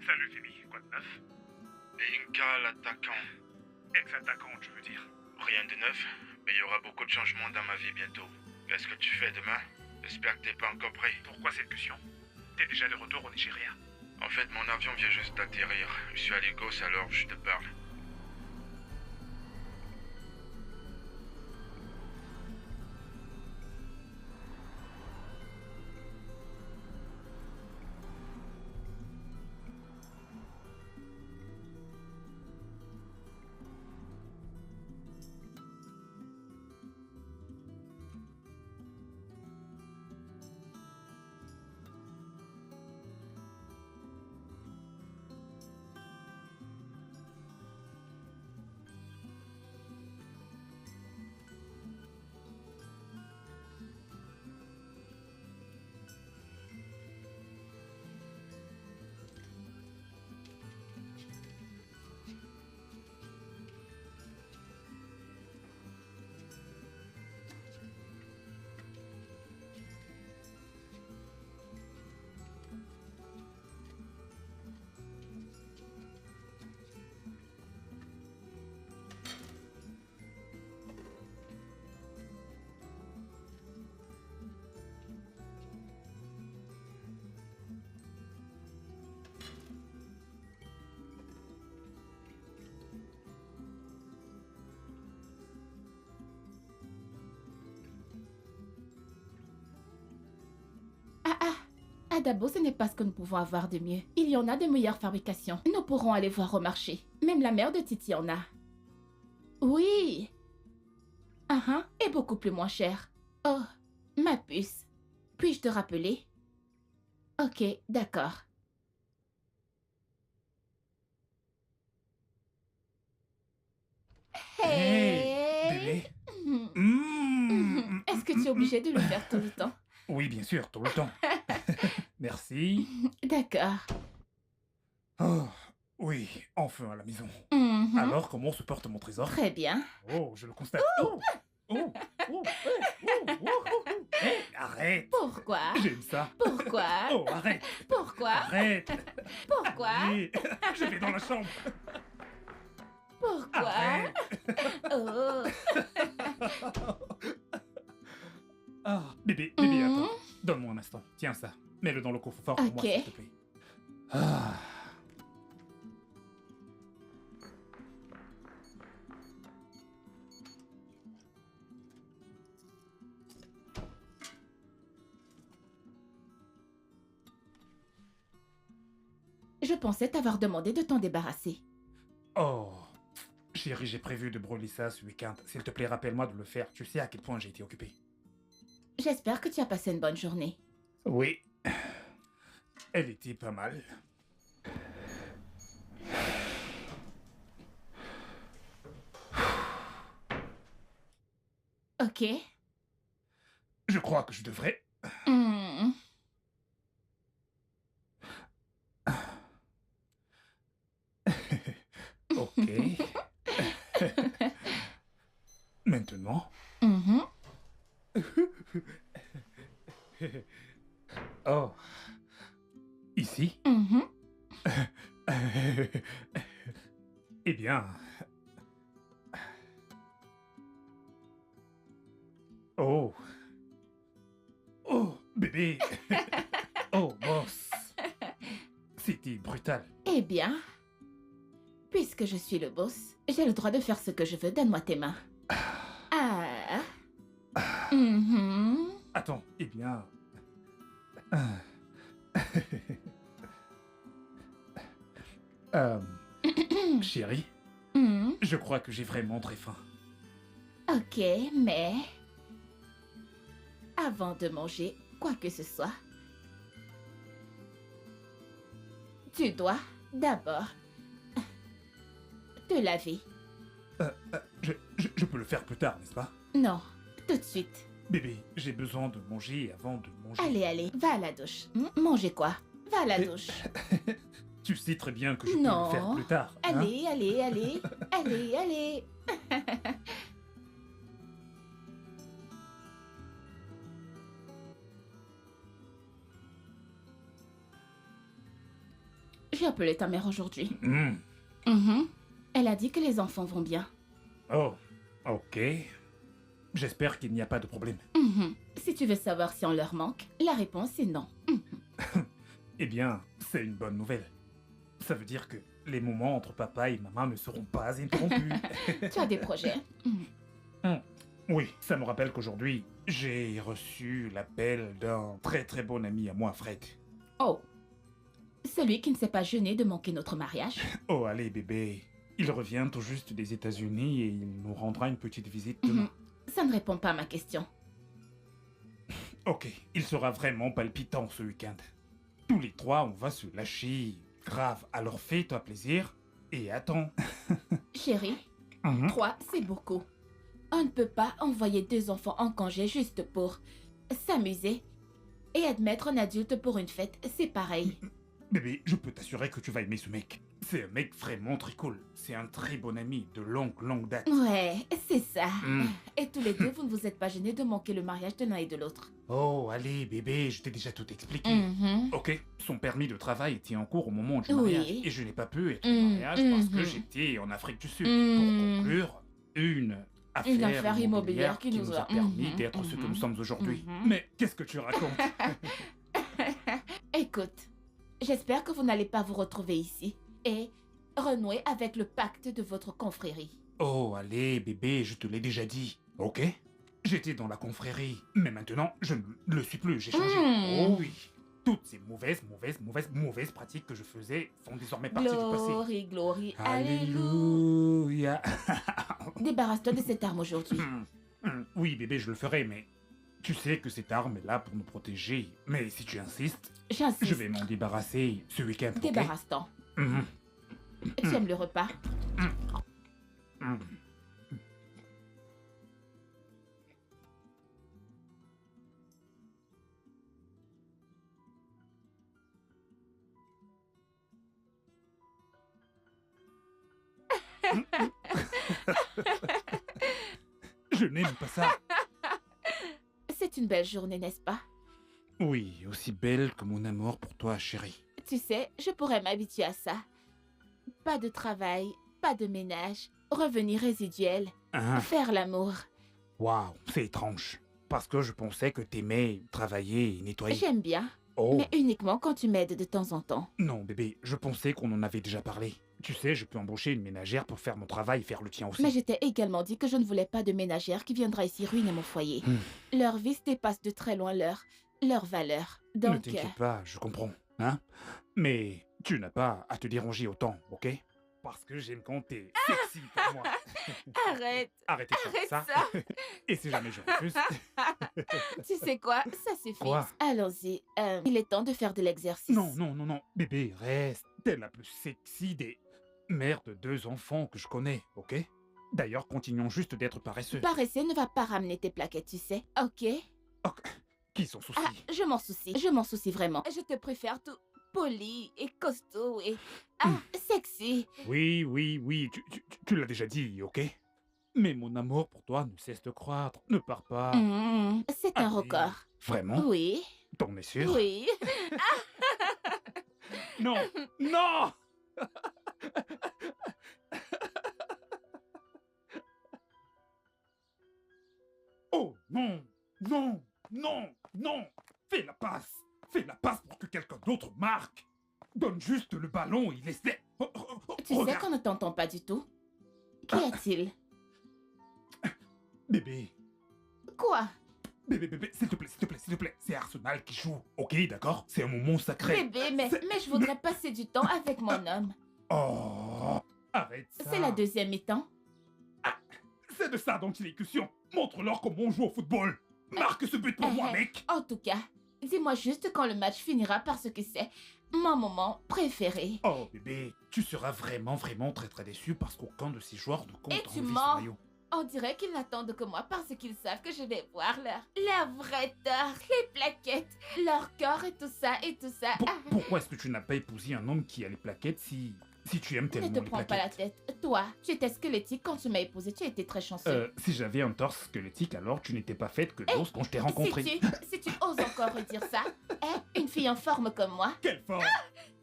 Salut Phoebe, quoi de neuf? Inca, l'attaquant. Ex-attaquante, je veux dire. Rien de neuf, mais il y aura beaucoup de changements dans ma vie bientôt. Qu'est-ce que tu fais demain? J'espère que t'es pas encore prêt. Pourquoi cette question? T'es déjà de retour au Nigeria? En fait, mon avion vient juste d'atterrir. Je suis à Lagos, alors je te parle. Adabo, ce n'est pas ce que nous pouvons avoir de mieux. Il y en a de meilleures fabrications. Nous pourrons aller voir au marché. Même la mère de Titi en a. Oui. Et beaucoup plus moins cher. Oh, ma puce. Puis-je te rappeler? Ok, d'accord. Hey, bébé. Est-ce que tu es obligé de le faire tout le temps? Oui, bien sûr, tout le temps. Merci. D'accord. Oh, oui, enfin à la maison. Alors, comment se porte mon trésor? Très bien. Oh, je le constate. Hey, arrête. Pourquoi? J'aime ça. Pourquoi? Oh, arrête. Pourquoi? Arrête. Pourquoi? Allez, je vais dans la chambre. Pourquoi? Arrête. Oh. Ah, bébé, attends. Donne-moi un instant. Tiens ça. Mets-le dans le coffre-fort pour moi, Ok. s'il te plaît. Ah. Je pensais t'avoir demandé de t'en débarrasser. Oh. Chérie, j'ai prévu de brûler ça ce week-end. S'il te plaît, rappelle-moi de le faire. Tu sais à quel point j'ai été occupé. J'espère que tu as passé une bonne journée. Oui. Elle était pas mal. Ok. Je crois que je devrais... Hmm. Ok. Maintenant... Mhm. Oh. Ici? Mhm. Eh bien... Oh. Oh, bébé. Oh, boss. C'était brutal. Eh bien, puisque je suis le boss, j'ai le droit de faire ce que je veux. Donne-moi tes mains. Ah. Mhm. Attends, eh bien... Chérie, Mhm. je crois que j'ai vraiment très faim. Ok, mais... Avant de manger quoi que ce soit, tu dois d'abord te laver. Je peux le faire plus tard, n'est-ce pas? Non, tout de suite. Bébé, j'ai besoin de manger avant de manger. Allez, va à la douche. Manger quoi? Va à la douche. Tu sais très bien que je peux Non. le faire plus tard. hein? Allez. Allez. J'ai appelé ta mère aujourd'hui. Hmm. Mhm. Elle a dit que les enfants vont bien. Oh, ok. J'espère qu'il n'y a pas de problème. Mhm. Si tu veux savoir si on leur manque, la réponse est non. Eh bien, c'est une bonne nouvelle. Ça veut dire que les moments entre papa et maman ne seront pas interrompus. Tu as des projets. Mhm. Oui, ça me rappelle qu'aujourd'hui, j'ai reçu l'appel d'un très très bon ami à moi, Fred. Oh. Celui qui ne s'est pas gêné de manquer notre mariage. Oh, allez bébé. Il revient tout juste des États-Unis et il nous rendra une petite visite demain. Mhm. Ça ne répond pas à ma question. Ok, il sera vraiment palpitant ce week-end. Tous les trois, on va se lâcher. Grave, alors fais-toi plaisir et attends. Chérie, 3, c'est beaucoup. On ne peut pas envoyer 2 enfants en congé juste pour s'amuser. Et admettre un adulte pour une fête, c'est pareil. Bébé, je peux t'assurer que tu vas aimer ce mec. C'est un mec vraiment très cool. C'est un très bon ami de longue date. Ouais, c'est ça. Mm. Et tous les deux, vous ne vous êtes pas gênés de manquer le mariage de l'un et de l'autre. Oh, allez bébé, je t'ai déjà tout expliqué. Mhm. Ok, son permis de travail était en cours au moment du Oui. mariage et je n'ai pas pu être au Mm, mariage parce que mhm. j'étais en Afrique du Sud. Mm. Pour conclure, une affaire immobilière qui nous a permis d'être ce que nous sommes aujourd'hui. Mhm. Mais qu'est-ce que tu racontes? Écoute, j'espère que vous n'allez pas vous retrouver ici et renouer avec le pacte de votre confrérie. Oh, allez bébé, je te l'ai déjà dit, ok? J'étais dans la confrérie, mais maintenant, je ne le suis plus, j'ai changé. Mm. Oh oui. Toutes ces mauvaises pratiques que je faisais font désormais partie du passé. Glory, glory, alléluia. Alléluia. Débarrasse-toi de cette arme aujourd'hui. Oui, bébé, je le ferai, mais tu sais que cette arme est là pour nous protéger. Mais si tu insistes, J'insiste. je vais m'en débarrasser ce week-end, ok? Débarrasse-t'en. Mhm. Tu aimes le repas? Mhm. Je n'aime pas ça. C'est une belle journée, n'est-ce pas? Oui, aussi belle que mon amour pour toi, chérie. Tu sais, je pourrais m'habituer à ça. Pas de travail, pas de ménage, revenu résiduel, Hein? faire l'amour. Waouh, c'est étrange. Parce que je pensais que t'aimais travailler et nettoyer. J'aime bien, Oh, mais uniquement quand tu m'aides de temps en temps. non, bébé, je pensais qu'on en avait déjà parlé. Tu sais, je peux embaucher une ménagère pour faire mon travail et faire le tien aussi. Mais je t'ai également dit que je ne voulais pas de ménagère qui viendra ici ruiner mon foyer. Leur vice dépasse de très loin leur valeur. Ne Donc, t'inquiète pas, je comprends. Hein? Mais tu n'as pas à te déranger autant, ok? Parce que j'aime quand t'es sexy pour moi. arrête, Arrêtez de arrête faire ça. Et si jamais je refuse, Tu sais quoi, ça suffit. Quoi? Allons-y, il est temps de faire de l'exercice. non, bébé, reste. T'es la plus sexy des mères de 2 enfants que je connais, ok? D'ailleurs, continuons juste d'être paresseux. Paresseux ne va pas ramener tes plaquettes, tu sais. Ok? Qui s'en soucie? Ah, je m'en soucie vraiment. Je te préfère tout poli et costaud et... sexy. Oui, tu l'as déjà dit, ok? Mais mon amour pour toi ne cesse de croître. Ne pars pas. C'est un Allez. record. Vraiment? Oui, T'en es sûr? oui. Non! Non! Oh non! Non! Non! Non! Fais la passe! Fais la passe pour que quelqu'un d'autre marque! Donne juste le ballon et laisse-les... Tu sais Regarde, qu'on ne t'entend pas du tout. Qu'y a-t-il? bébé, Quoi? bébé, s'il te plaît, c'est Arsenal qui joue, ok, d'accord? C'est un moment sacré. Bébé, mais C'est- je voudrais passer du temps avec mon homme. Oh, arrête ça. C'est la deuxième mi-temps. C'est de ça dont il est question. Montre-leur comment on joue au football. Marque ce but pour moi, mec. En tout cas, dis-moi juste quand le match finira parce que c'est mon moment préféré. Oh, bébé, tu seras vraiment très déçu parce qu'aucun de ces joueurs ne compte Et en tu vie mens. ce maillot. On dirait qu'ils n'attendent que moi parce qu'ils savent que je vais voir leur vraie torse, les plaquettes, leur corps et tout ça et tout ça. Pourquoi est-ce que tu n'as pas épousé un homme qui a les plaquettes si tu aimes Ne tellement te les prends pas la plaquettes? tête. Toi, tu étais squelettique quand tu m'as épousé, tu as été très chanceux. Si j'avais un torse squelettique, alors tu n'étais pas faite que d'os quand je t'ai rencontré. Si tu oses encore redire ça, une fille en forme comme moi, Quelle forme!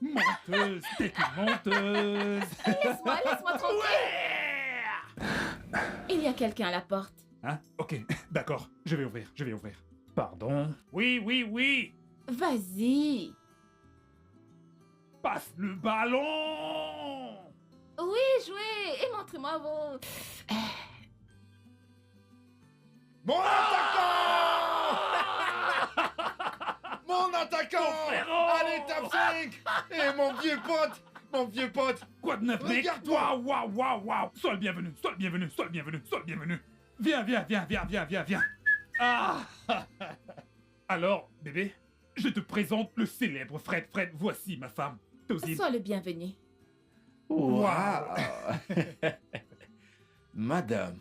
Menteuse, t'es une menteuse. Laisse-moi tranquille. Il y a quelqu'un à la porte. Hein? Ok, d'accord. Je vais ouvrir. Pardon? Oui, oui, oui. Vas-y. Passe le ballon. Oui, jouez et montrez-moi vos... Mon attaquant! Mon attaquant! frérot! Allez, top 5! Et mon vieux pote! Quoi de neuf, mec? Regarde-toi! Waouh. Sois le bienvenu. Viens. Ah. Alors, bébé, je te présente le célèbre Fred. Voici ma femme, Tozine. Sois le bienvenu. Waouh! Madame,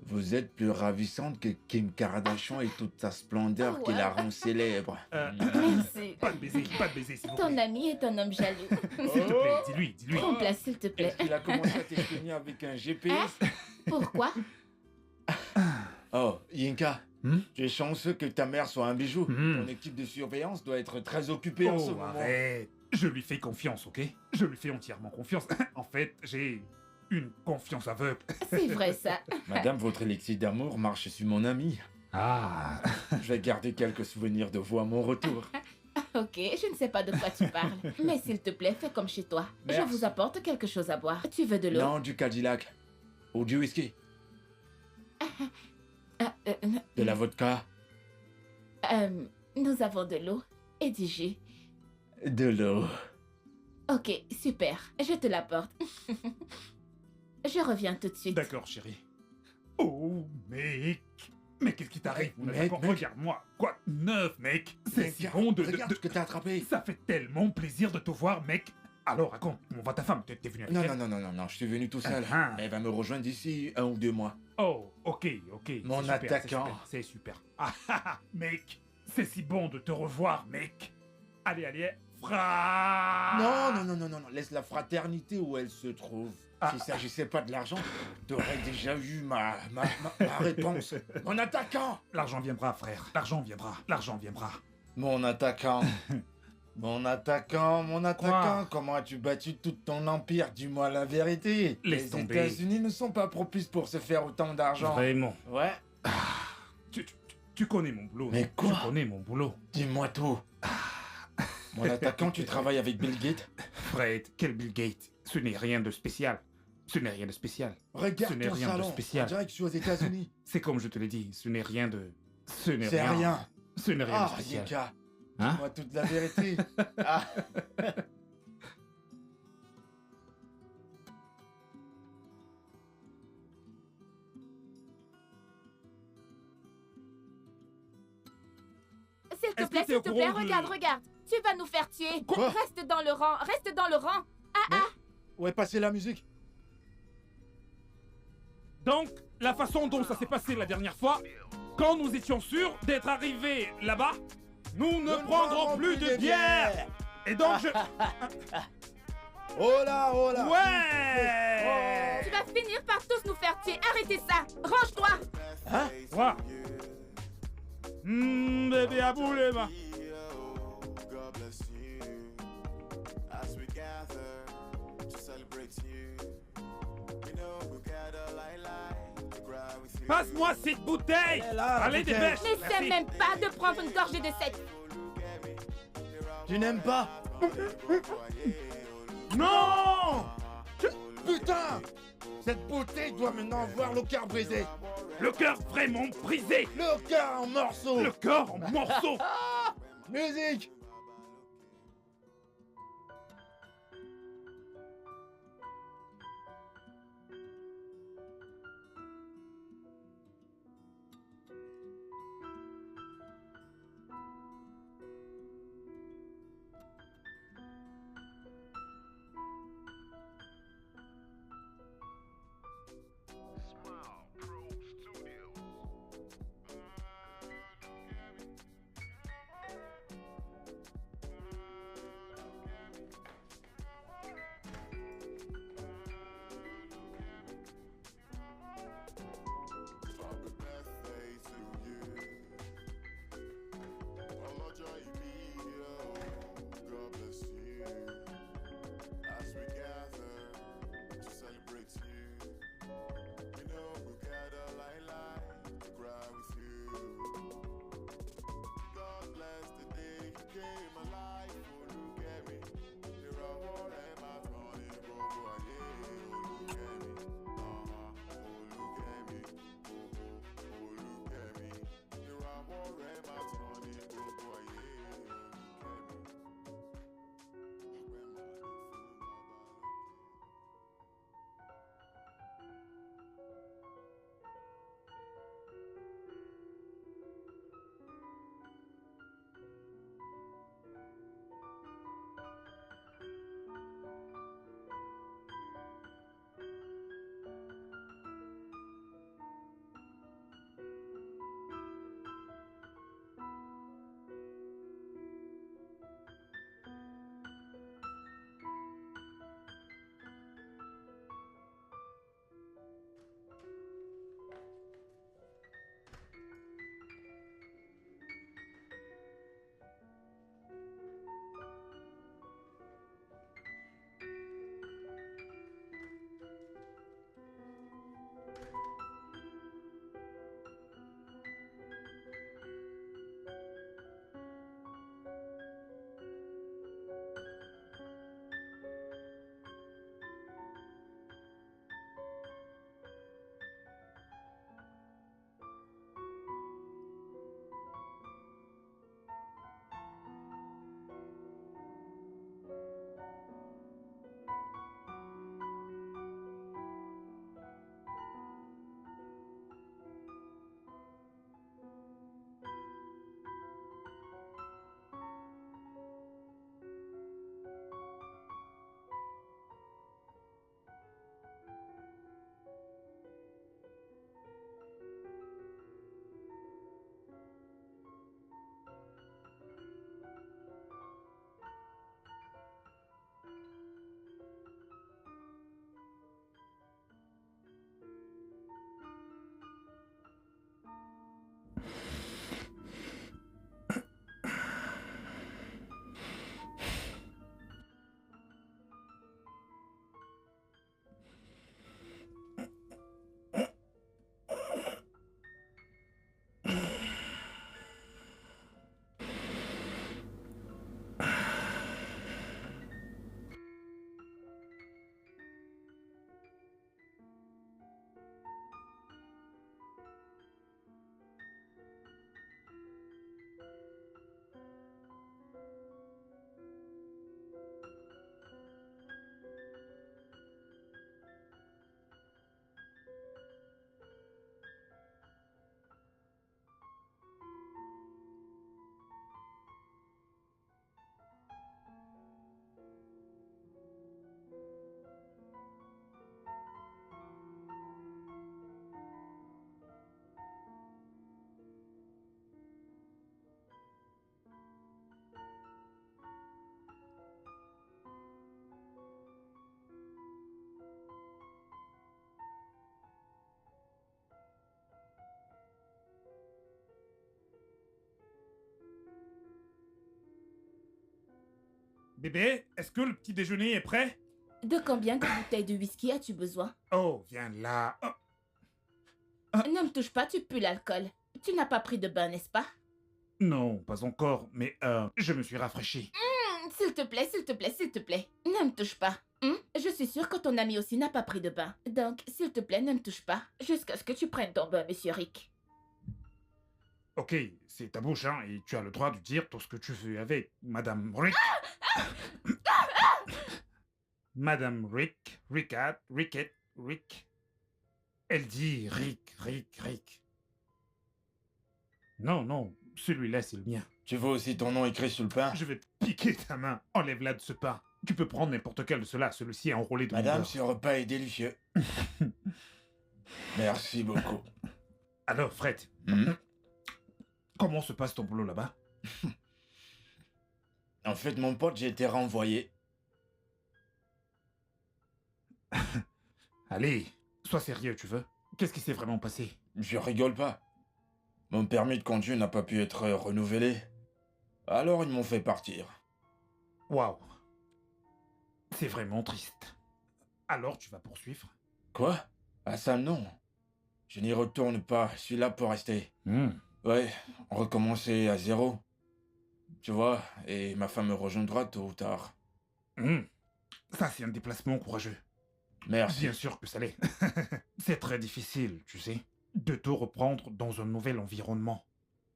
vous êtes plus ravissante que Kim Kardashian et toute sa splendeur Oh, qui la ouais. rend célèbre. Merci. Pas de baiser, s'il vous Ton plaît. ami est un homme jaloux. S'il te plaît, dis-lui. Prends place, s'il te plaît. Est-ce qu'il a commencé à t'espionner avec un GPS? Pourquoi? Oh, Yinka, tu es chanceux que ta mère soit un bijou. Hmm. Ton équipe de surveillance doit être très occupée en ce Oh, moment. arrête. Je lui fais confiance, ok? Je lui fais entièrement confiance. En fait, j'ai une confiance aveugle. C'est vrai ça. Madame, votre élixir d'amour marche sur mon ami. Ah. Je vais garder quelques souvenirs de vous à mon retour. Ok, je ne sais pas de quoi tu parles. Mais s'il te plaît, fais comme chez toi. Merci. Je vous apporte quelque chose à boire. Tu veux de l'eau? Non, du Cadillac. Ou du whisky. De la vodka. Nous avons de l'eau et du jus. De l'eau. Ok, super. Je te l'apporte. Je reviens tout de suite. D'accord, chérie. Oh, mec. Mais qu'est-ce qui t'arrive, mon Mec, attaquant? mec. Regarde-moi. Quoi? Neuf, mec. C'est Mec, si bon de... Regarde ce que t'as attrapé. Ça fait tellement plaisir de te voir, mec. Alors, raconte, on voit ta femme. T'es venu avec Non, elle? non, je suis venu tout seul. Ah. Elle va me rejoindre d'ici 1 ou 2 mois. Oh, ok. Mon C'est super, attaquant. C'est super. Mec. C'est si bon de te revoir, mec. Allez. Non, laisse la fraternité où elle se trouve. Ah. S'il s'agissait pas de l'argent, t'aurais déjà eu ma réponse. Mon attaquant! L'argent viendra, frère. L'argent viendra. Mon attaquant. Mon attaquant. Quoi? Comment as-tu battu tout ton empire? Dis-moi la vérité. Laisse Les tomber. États-Unis ne sont pas propices pour se faire autant d'argent. Vraiment. Ouais, Tu connais mon boulot. Mais quoi? Tu connais mon boulot. dis-moi tout. Mon attaquant, tu travailles avec Bill Gates? Fred, quel Bill Gates? Ce n'est rien de spécial. Regarde Ce n'est ton rien de salon. spécial. On dirait que je suis aux États-Unis. C'est comme je te l'ai dit, ce n'est rien de... C'est rien. Ce n'est rien de Ah, spécial. Yinka, Hein? dis-moi toute la vérité. Ah. S'il te Est-ce plaît, que t'es au courant de- regarde. Tu vas nous faire tuer. Quoi? Reste dans le rang. Où est passée la musique? Donc, la façon dont ça s'est passé la dernière fois, quand nous étions sûrs d'être arrivés là-bas, nous ne prendrons plus de bière. Et donc je... Oh là! Ouais. Tu vas finir par tous nous faire tuer. Arrêtez ça. Range-toi. Hein? Quoi? Bébé à bouler, ma. God bless you as we gather to celebrate you. You know we gather like to cry with you. Passe-moi cette bouteille. Elle est là, la Allez, bouteille. dépêche. N'essaie Merci. même pas de prendre une gorgée de cette... Tu n'aimes pas? Non. Putain! Cette bouteille doit maintenant voir le cœur brisé. Le cœur vraiment brisé. Le cœur en morceaux. Le corps en morceaux. Musique! ọ̀rẹ́ máa tán ní gbogbo ayé kẹ́mi. Ọpẹ́ máa ní fún bàbá lókè. Bébé, est-ce que le petit déjeuner est prêt? De combien de bouteilles de whisky as-tu besoin? Oh, viens là. Oh. Ne me touche pas, tu pues l'alcool. Tu n'as pas pris de bain, n'est-ce pas? Non, pas encore, mais je me suis rafraîchi. S'il te plaît, s'il te plaît, s'il te plaît. Ne me touche pas. Je suis sûre que ton ami aussi n'a pas pris de bain. Donc, s'il te plaît, ne me touche pas. Jusqu'à ce que tu prennes ton bain, monsieur Rick. Ok, c'est ta bouche, hein, et tu as le droit de dire tout ce que tu veux avec Madame Rick. Madame Rick, Rickard, Ricket, Rick. Elle dit Rick, Rick, Rick. Non, non, celui-là, c'est le mien. Tu veux aussi ton nom écrit sur le pain? Je vais te piquer ta main. Enlève-la de ce pain. Tu peux prendre n'importe quel de cela. Celui-ci est enrôlé de Madame, beurre. ce repas est délicieux. Merci beaucoup. Alors, Fred, comment se passe ton boulot là-bas? En fait, mon pote, j'ai été renvoyé. Allez, sois sérieux, tu veux? Qu'est-ce qui s'est vraiment passé? Je rigole pas. Mon permis de conduire n'a pas pu être renouvelé. Alors ils m'ont fait partir. Waouh. C'est vraiment triste. Alors, tu vas poursuivre? Quoi? Ah ça non. Je n'y retourne pas, je suis là pour rester. Ouais, recommencer à zéro. Tu vois, et ma femme me rejoindra tôt ou tard. Ça, c'est un déplacement courageux. Merci. Bien sûr que ça l'est. C'est très difficile, tu sais, de tout reprendre dans un nouvel environnement.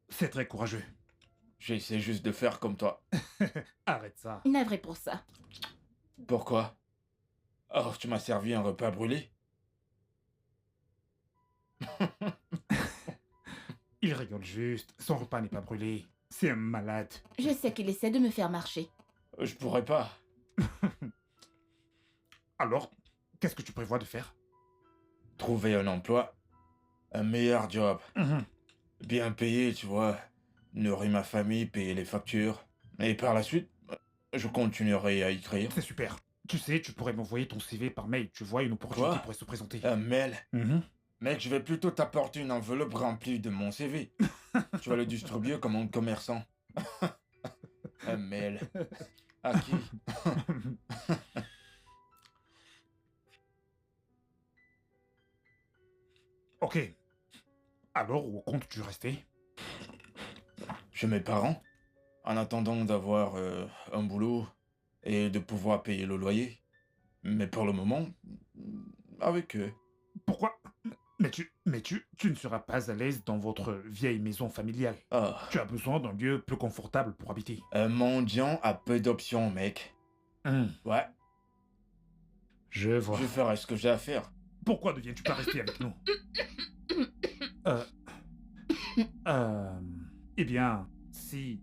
C'est très courageux. J'essaie juste de faire comme toi. Arrête ça. Navré pour ça. Pourquoi? Oh, tu m'as servi un repas brûlé? Il rigole juste. Son repas n'est pas brûlé. C'est un malade. Je sais qu'il essaie de me faire marcher. Je pourrais pas. Alors, qu'est-ce que tu prévois de faire? Trouver un emploi, un meilleur job, bien payé, tu vois, nourrir ma famille, payer les factures. Et par la suite, je continuerai à écrire. C'est super. Tu sais, tu pourrais m'envoyer ton CV par mail. Tu vois, une opportunité Quoi? pourrait se présenter. Un mail? Mhm. Mec, je vais plutôt t'apporter une enveloppe remplie de mon CV. Tu vas le distribuer comme un commerçant. Un mail. À qui? Ok. Alors, où comptes-tu rester? Chez mes parents, en attendant d'avoir un boulot et de pouvoir payer le loyer. Mais pour le moment, avec eux. Pourquoi? Tu ne seras pas à l'aise dans votre vieille maison familiale. Ah, Tu as besoin d'un lieu plus confortable pour habiter. un mendiant a peu d'options, mec. Ouais, Je vois. je ferai ce que j'ai à faire. Pourquoi ne viens-tu pas rester avec nous? Eh bien, si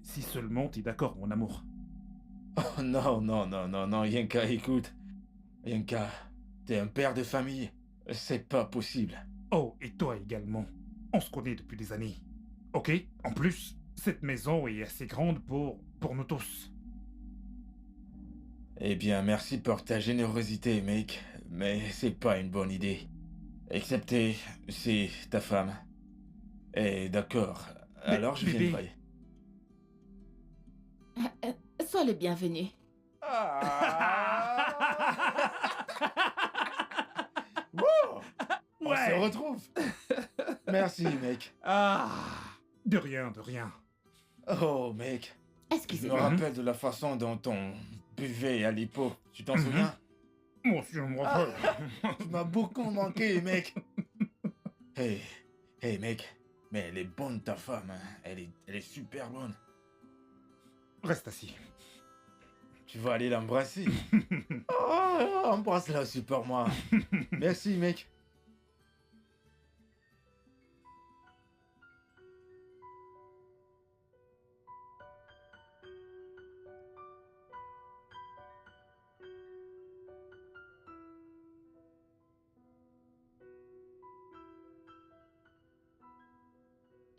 seulement t'es d'accord, mon amour. Oh, non, Yenka, écoute. Yenka, t'es un père de famille. C'est pas possible. Oh, et toi également. On se connaît depuis des années. Ok? En plus, cette maison est assez grande pour nous tous. Eh bien, merci pour ta générosité, mec. Mais c'est pas une bonne idée. Excepté si ta femme. est d'accord. Mais, Alors je bébé. viendrai. Sois le bienvenu. Wow, on Ouais. se retrouve. Merci, mec. De rien, de rien. Oh, mec. Je me Excusez-moi. rappelle de la façon dont on buvait à l'hippo. Tu t'en Mhm. souviens? Moi aussi, je me rappelle. Tu m'as beaucoup manqué, mec. Hey, mec. Mais elle est bonne, ta femme. Hein. Elle est super bonne. Reste assis. Tu vas aller l'embrasser. Oh, embrasse-la aussi pour moi. Merci, mec.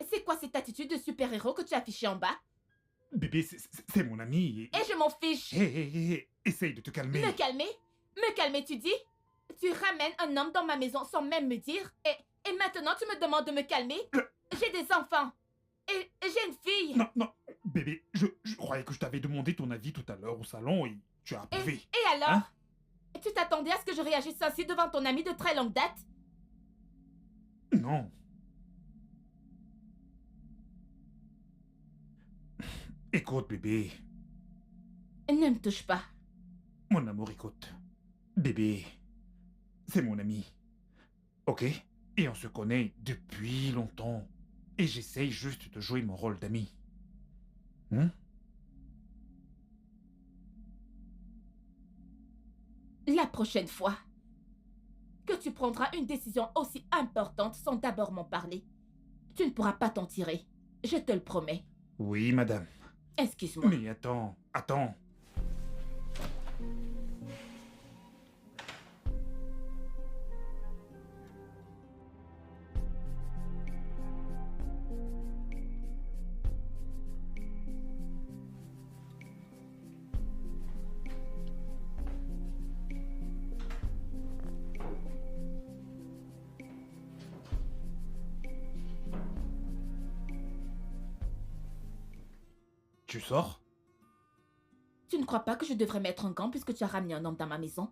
C'est quoi cette attitude de super-héros que tu as affichée en bas? Bébé, c'est mon ami. Et je m'en fiche. Hé, essaye de te calmer. Me calmer? Me calmer, tu dis? Tu ramènes un homme dans ma maison sans même me dire? Et maintenant tu me demandes de me calmer? J'ai des enfants. Et j'ai une fille. Non, bébé, je croyais que je t'avais demandé ton avis tout à l'heure au salon et tu as approuvé. Et alors? Hein? Tu t'attendais à ce que je réagisse ainsi devant ton ami de très longue date? Non. Écoute, bébé. Ne me touche pas. Mon amour, écoute. Bébé, c'est mon ami. Ok? Et on se connaît depuis longtemps. Et j'essaye juste de jouer mon rôle d'ami. La prochaine fois que tu prendras une décision aussi importante sans d'abord m'en parler, tu ne pourras pas t'en tirer. Je te le promets. Oui, madame. Excuse-moi. Mais attends. Tu sors? Tu ne crois pas que je devrais mettre un gant puisque tu as ramené un homme dans ma maison?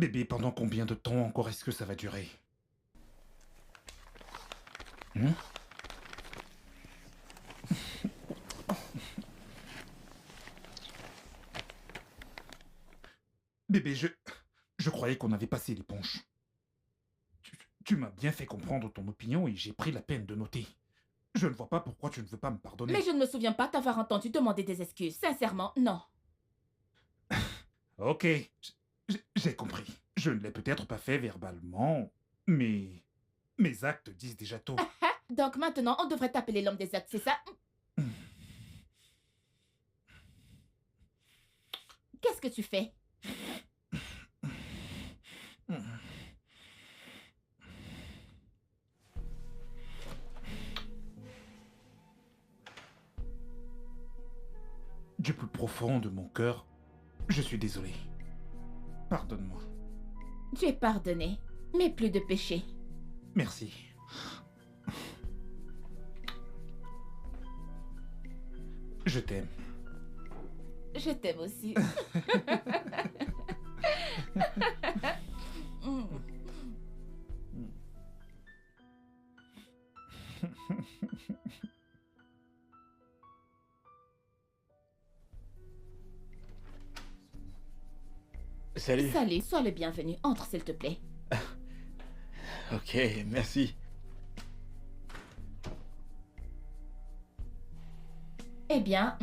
Bébé, pendant combien de temps encore est-ce que ça va durer? Hein? Bébé, je croyais qu'on avait passé l'éponge. Tu m'as bien fait comprendre ton opinion et j'ai pris la peine de noter. Je ne vois pas pourquoi tu ne veux pas me pardonner. Mais je ne me souviens pas t'avoir entendu demander des excuses. Sincèrement, non. Ok, j'ai compris. Je ne l'ai peut-être pas fait verbalement, mais mes actes disent déjà tout. Donc maintenant, on devrait t'appeler l'homme des actes, c'est ça? Qu'est-ce que tu fais? Du plus profond de mon cœur, je suis désolé. Pardonne-moi. Tu es pardonné, mais plus de péché. Merci. Je t'aime. Je t'aime aussi. Mm. Salut. Salut, sois le bienvenu. Entre, s'il te plaît. Ok, merci. Eh bien,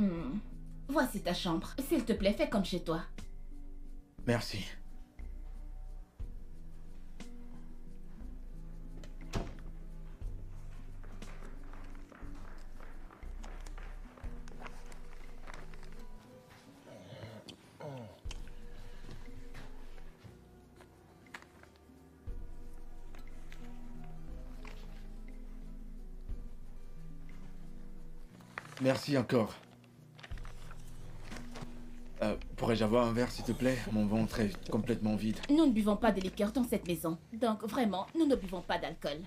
voici ta chambre. S'il te plaît, fais comme chez toi. Merci. Merci encore. Pourrais-je avoir un verre, s'il te plaît? Mon ventre est complètement vide. Nous ne buvons pas de liqueur dans cette maison. Donc, vraiment, nous ne buvons pas d'alcool.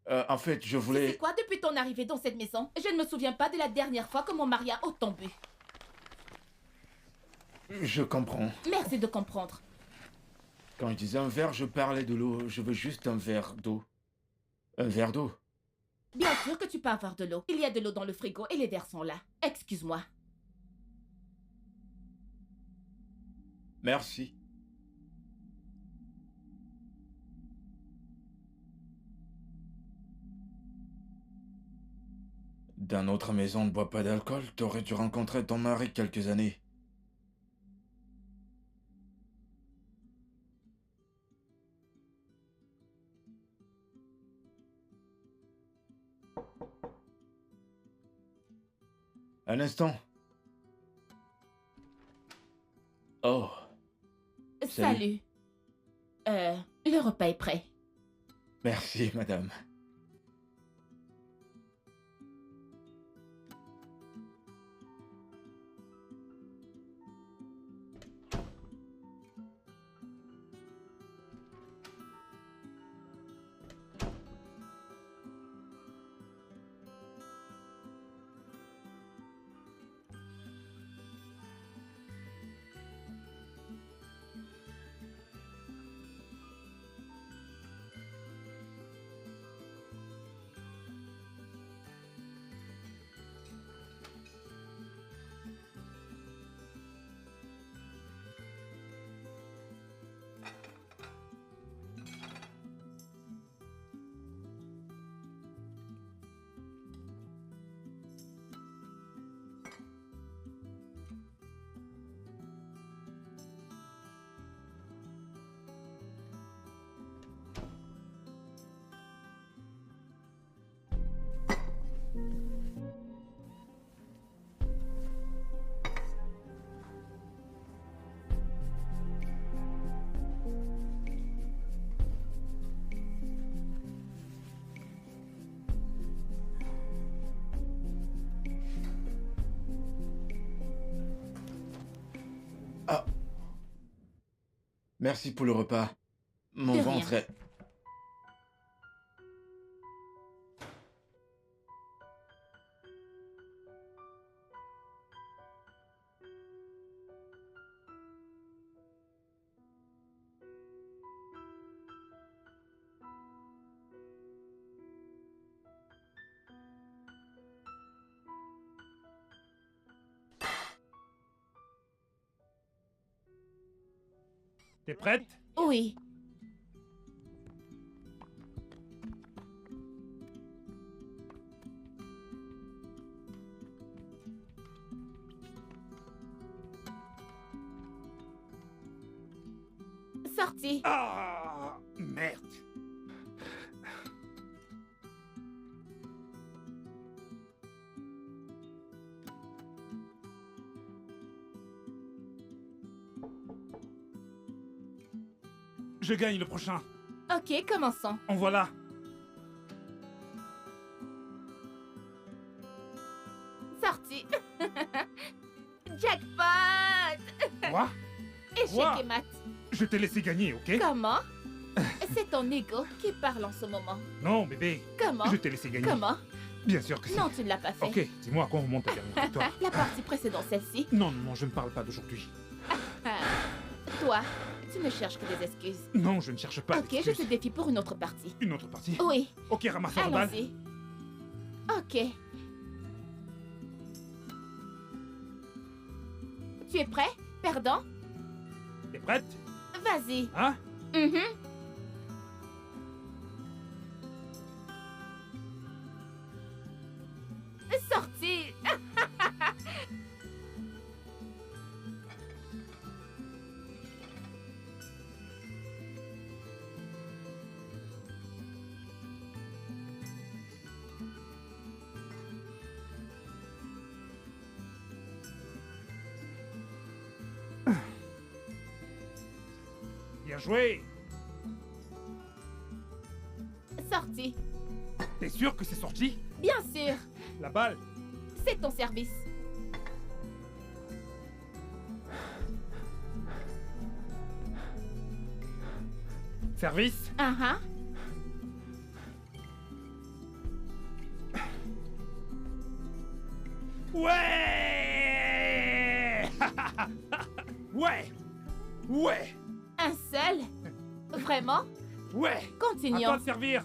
En fait, je C'est voulais... quoi depuis ton arrivée dans cette maison? Je ne me souviens pas de la dernière fois que mon mari a autant bu. Je comprends. Merci de comprendre. Quand je disais un verre, je parlais de l'eau. Je veux juste un verre d'eau. Un verre d'eau. Bien sûr que tu peux avoir de l'eau. Il y a de l'eau dans le frigo et les verres sont là. Excuse-moi. Merci. Dans notre maison, on ne boit pas d'alcool. T'aurais dû rencontrer ton mari quelques années. Un instant. Oh, Salut. Le repas est prêt. merci, madame. Ah. Merci pour le repas. Mon De ventre rien. est... T'es prête? Oui. Sorti. Ah, merde. Je gagne le prochain. Ok, commençons. En voilà. Sorti. Jackpot. Quoi? Échec Quoi? et mat. Je t'ai laissé gagner, ok? Comment? C'est ton ego qui parle en ce moment. Non, bébé. Comment? Je t'ai laissé gagner. Comment? Bien sûr que si. Non, tu ne l'as pas fait. Ok, dis-moi quand remonte ta dernière victoire. La partie précédente, celle-ci. Non, non, non, je ne parle pas d'aujourd'hui. Ah, toi, tu ne cherches que des excuses. Non, je ne cherche pas Ok, je d'excuses. te défie pour une autre partie. Une autre partie? Oui, Ok, ramasse la balle. allons-y. Ok. Tu es prêt, perdant? T'es prête? Vas-y. Hein? Mhm. Sorti. Bien joué. Sorti. T'es sûr que c'est sorti? Bien sûr. La balle? C'est ton service. Service? Ah ah. Ouais! Ouais! Ouais! Un seul? Vraiment? Ouais! À Continuons. toi de servir!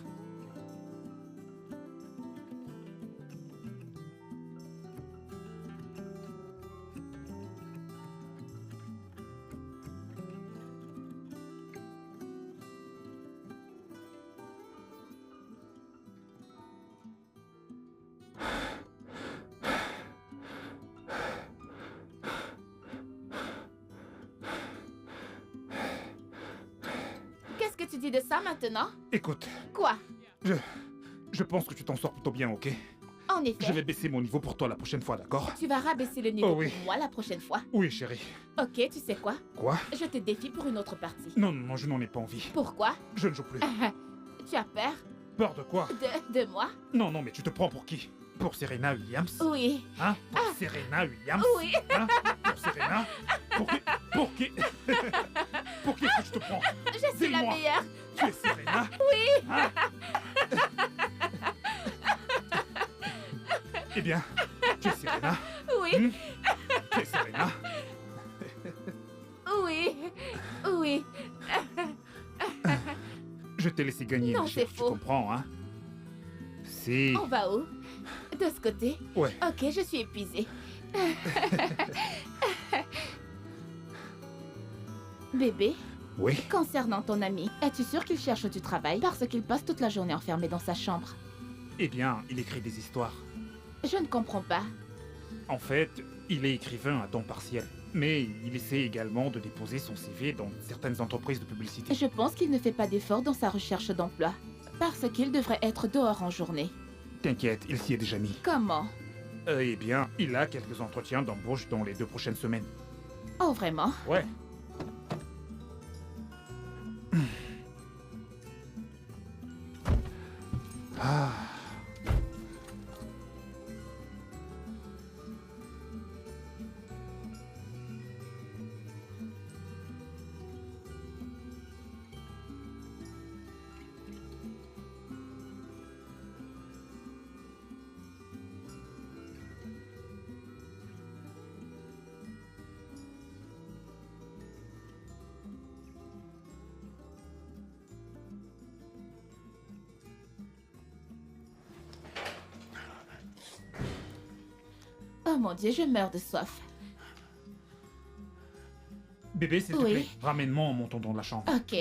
Qu'est-ce que tu dis de ça maintenant? Écoute, Quoi? je pense que tu t'en sors plutôt bien, ok? En effet. Je vais baisser mon niveau pour toi la prochaine fois, d'accord? Tu vas rabaisser le niveau Oh oui. pour moi la prochaine fois. Oui, chérie. Ok, tu sais quoi? Quoi? Je te défie pour une autre partie. Non, non, non, je n'en ai pas envie. Pourquoi? Je ne joue plus. Tu as peur Peur de quoi? de moi? Non, non, mais tu te prends pour qui? Pour Serena Williams? Oui. Hein? Pour Serena Williams? Oui. Hein? Pour Serena? Pour qui? Pour qui? Pour qui est-ce que tu te prends? Je suis la Dis-moi. meilleure. Tu es Serena? Oui. Hein? Eh bien, tu es Serena? Oui. Hmm? Tu es Serena? Oui. Oui. Je t'ai laissé gagner, Non, ma chère, c'est tu faux. comprends, hein? Si. On va où? De ce côté? Ouais. Ok, je suis épuisée. Bébé, Oui. concernant ton ami, es-tu sûr qu'il cherche du travail parce qu'il passe toute la journée enfermé dans sa chambre? Eh bien, il écrit des histoires. Je ne comprends pas. En fait, il est écrivain à temps partiel. Mais il essaie également de déposer son CV dans certaines entreprises de publicité. Je pense qu'il ne fait pas d'efforts dans sa recherche d'emploi. Parce qu'il devrait être dehors en journée. T'inquiète, il s'y est déjà mis. Comment? Eh bien, il a quelques entretiens d'embauche dans les 2 prochaines semaines. Oh, vraiment? Ouais. Ah. Oh mon Dieu, je meurs de soif. Bébé, s'il te Oui. plaît, ramène-moi en montant dans la chambre. Ok.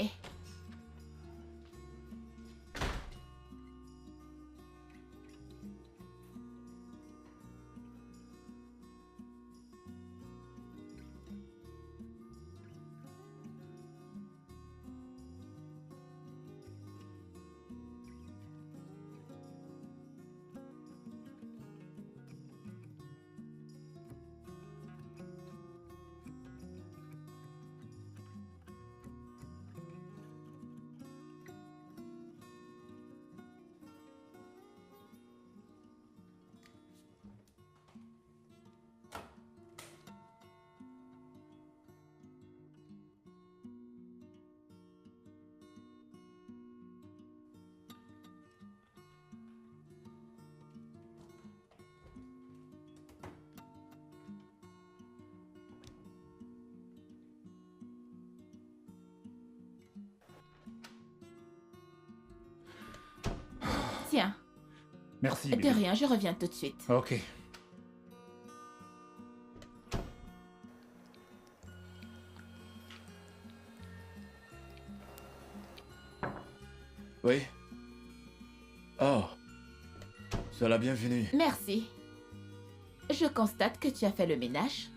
Tiens, Merci, de bébé. rien, je reviens tout de suite. Ok. Oui. Oh. Sois la bienvenue. Merci. Je constate que tu as fait le ménage,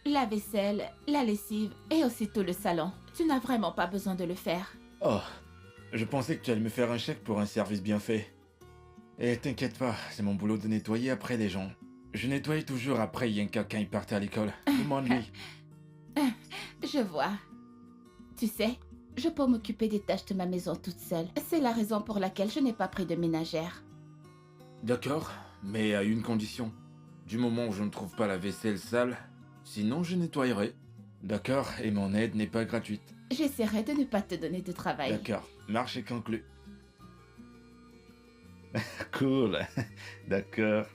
la vaisselle, la lessive et aussitôt le salon. Tu n'as vraiment pas besoin de le faire. Oh. Je pensais que tu allais me faire un chèque pour un service bien fait. Et t'inquiète pas, c'est mon boulot de nettoyer après les gens. Je nettoyais toujours après Yenka quand il partait à l'école. Demande-lui. Je vois. Tu sais, je peux m'occuper des tâches de ma maison toute seule. C'est la raison pour laquelle je n'ai pas pris de ménagère. D'accord, mais à une condition. Du moment où je ne trouve pas la vaisselle sale, sinon je nettoyerai. D'accord, et mon aide n'est pas gratuite. J'essaierai de ne pas te donner de travail. D'accord, marché conclu. Cool, d'accord.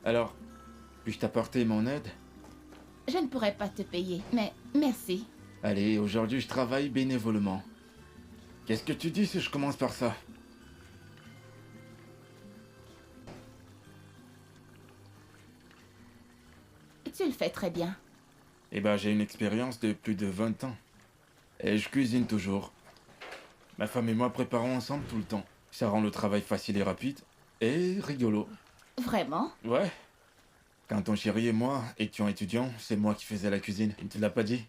Alors, puis-je t'apporter mon aide? Je ne pourrai pas te payer, mais merci. Allez, aujourd'hui je travaille bénévolement. Qu'est-ce que tu dis si je commence par ça? Tu le fais très bien. Eh ben, j'ai une expérience de plus de 20 ans. Et je cuisine toujours. Ma femme et moi préparons ensemble tout le temps. Ça rend le travail facile et rapide. Et rigolo. Vraiment? Ouais. Quand ton chéri et moi étions étudiants, c'est moi qui faisais la cuisine. Il ne te l'a pas dit?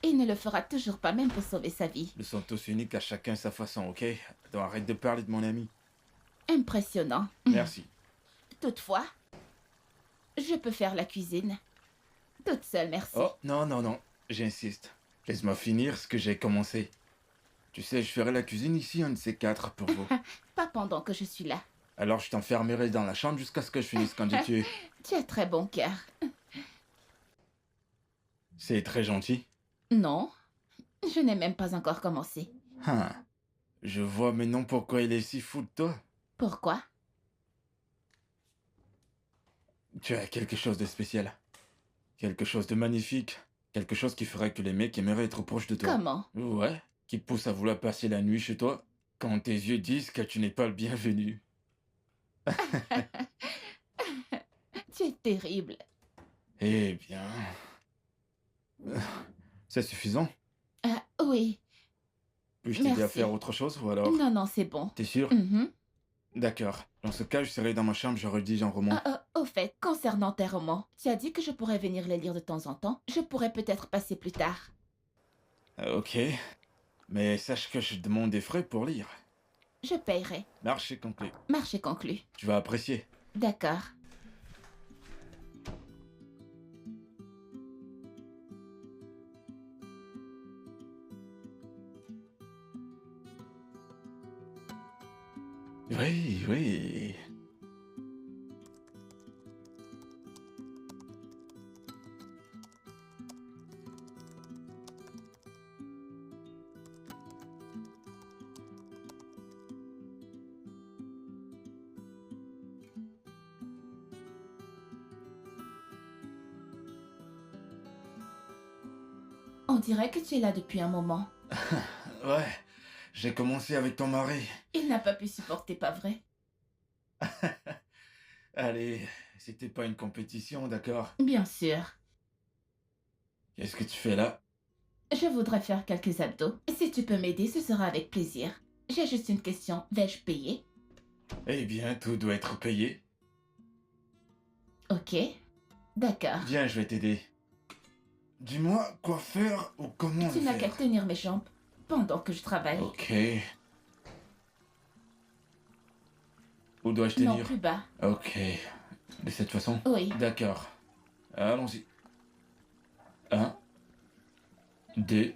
Il ne le fera toujours pas, même pour sauver sa vie. Nous sommes tous uniques à chacun sa façon, ok? Donc arrête de parler de mon ami. Impressionnant. Merci. Toutefois, je peux faire la cuisine. Toute seule, merci. Oh, non, non, non. J'insiste. Laisse-moi finir ce que j'ai commencé. Tu sais, je ferai la cuisine ici, un de ces quatre, pour vous. Pas pendant que je suis là. Alors je t'enfermerai dans la chambre jusqu'à ce que je finisse quand tu es. Tu as très bon cœur. C'est très gentil. Non, je n'ai même pas encore commencé. Hein. Je vois maintenant pourquoi il est si fou de toi. Pourquoi? Tu as quelque chose de spécial. Quelque chose de magnifique. Quelque chose qui ferait que les mecs aimeraient être proches de toi. Comment? Ouais. Qui te pousse à vouloir passer la nuit chez toi quand tes yeux disent que tu n'es pas le bienvenu. Tu es terrible. Eh bien... C'est suffisant? Oui. Puis-je t'aider à Merci. faire autre chose ou alors... Non, non, c'est bon. T'es sûr? Mhm. D'accord. Dans ce cas, je serai dans ma chambre, je rédige un roman. Au fait, concernant tes romans, tu as dit que je pourrais venir les lire de temps en temps. Je pourrais peut-être passer plus tard. Ok. Mais sache que je demande des frais pour lire. Je payerai. Marché conclu. Marché conclu. Tu vas apprécier. D'accord. Oui, oui. On dirait que tu es là depuis un moment. Ouais, j'ai commencé avec ton mari. Il n'a pas pu supporter, pas vrai? Allez, c'était pas une compétition, d'accord? Bien sûr. Qu'est-ce que tu fais là? Je voudrais faire quelques abdos. Si tu peux m'aider, ce sera avec plaisir. J'ai juste une question. Vais-je payer? Eh bien, tout doit être payé. Ok. D'accord. Viens, je vais t'aider. Dis-moi quoi faire ou comment Tu le n'as qu'à faire. tenir mes jambes pendant que je travaille. Ok. Où dois-je Non, tenir? plus bas. Ok. De cette façon? Oui. D'accord. Allons-y. 1, 2,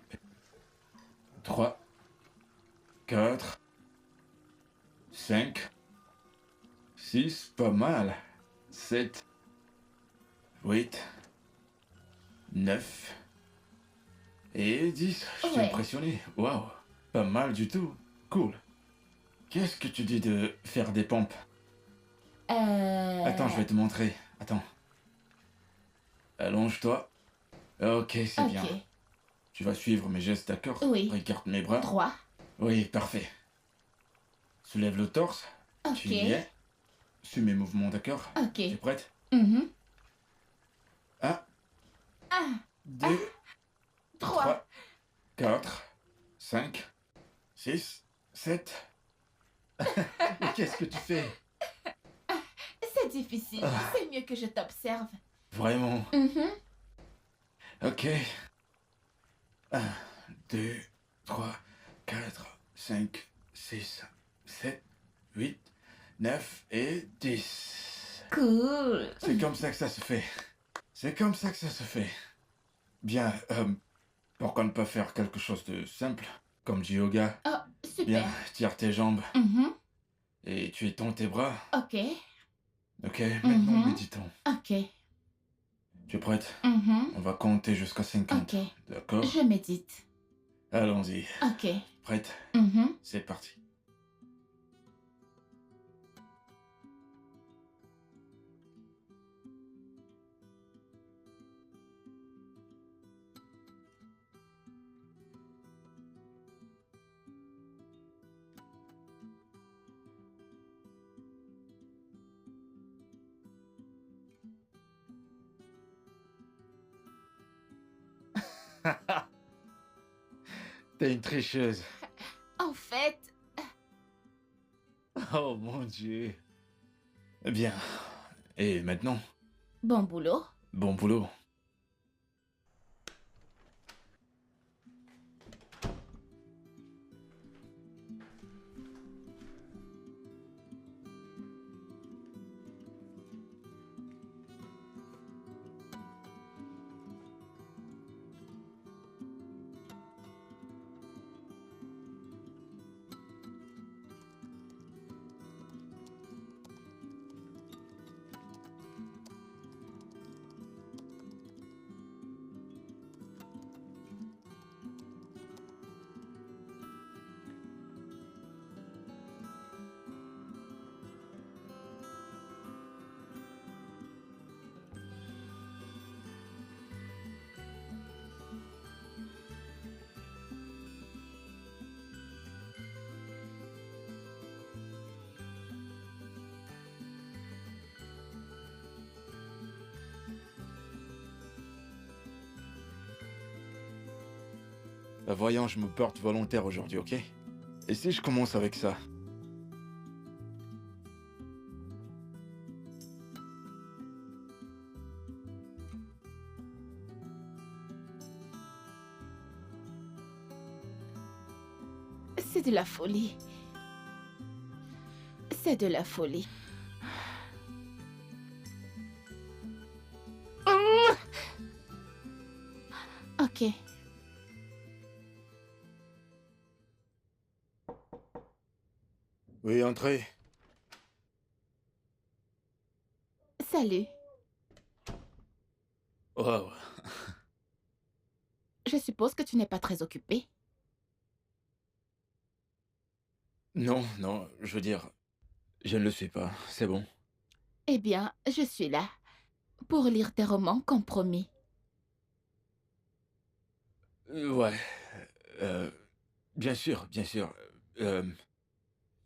3, 4, 5, 6, pas mal. 7, 8, 9 et 10. Je suis Ouais. impressionné. Waouh. Pas mal du tout. Cool. Qu'est-ce que tu dis de faire des pompes? Attends, je vais te montrer. Attends. Allonge-toi. Ok, c'est bien. Ok. Tu vas suivre mes gestes, d'accord? Oui. Regarde mes bras. Droit. Oui, parfait. Soulève le torse. Ok. Tu y es. Suis mes mouvements, d'accord? Ok. Tu es prête? Mhm. 1, Un, 2, 3. 3, 4, 5, 6, 7. Mais qu'est-ce que tu fais? C'est difficile. C'est mieux que je t'observe. Vraiment? Mhm. Ok. 1, 2, 3, 4, 5, 6, 7, 8, 9 et 10. Cool. C'est comme ça que ça se fait. C'est comme ça que ça se fait. Bien, pourquoi ne pas faire quelque chose de simple, comme du yoga? Oh, Bien, super. tire tes jambes Mhm. et tu étends tes bras. Ok. Ok, maintenant Mhm. méditons. Ok. Tu es prête? Mhm. On va compter jusqu'à 50. Ok. D'accord? Je médite. Allons-y. Ok. Prête? Mhm. C'est parti. T'es une tricheuse. En fait, Oh mon Dieu. Bien. Et maintenant, bon boulot. bon boulot. Voyons, je me porte volontaire aujourd'hui, ok? Et si je commence avec ça? C'est de la folie. C'est de la folie. Ok. Oui, entrez. Salut. Wow. Je suppose que tu n'es pas très occupé. Non, non, je veux dire, je ne le suis pas, c'est bon. Eh bien, je suis là pour lire tes romans comme promis. Ouais. euh, bien sûr, bien sûr. Euh,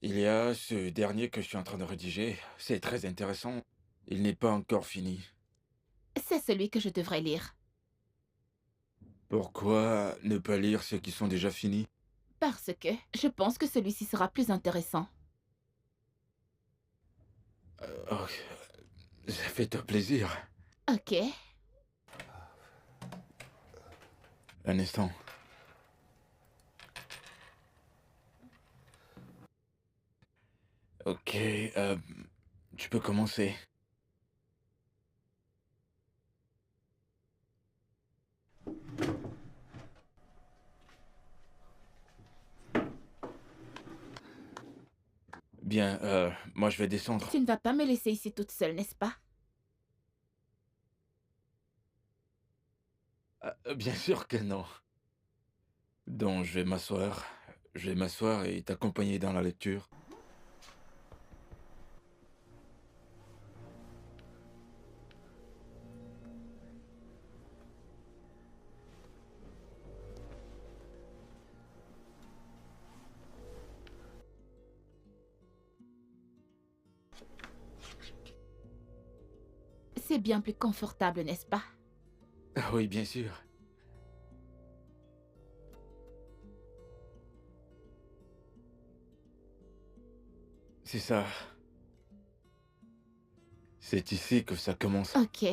il y a ce dernier que je suis en train de rédiger. C'est très intéressant. Il n'est pas encore fini. C'est celui que je devrais lire. Pourquoi ne pas lire ceux qui sont déjà finis? Parce que je pense que celui-ci sera plus intéressant. Oh, ça fait plaisir. Ok. Un instant. Ok, tu peux commencer. Bien, moi je vais descendre. Tu ne vas pas me laisser ici toute seule, n'est-ce pas? Bien sûr que non. Donc je vais m'asseoir. Je vais m'asseoir et t'accompagner dans la lecture. C'est bien plus confortable, n'est-ce pas? Ah oui, bien sûr. C'est ça. C'est ici que ça commence. Ok.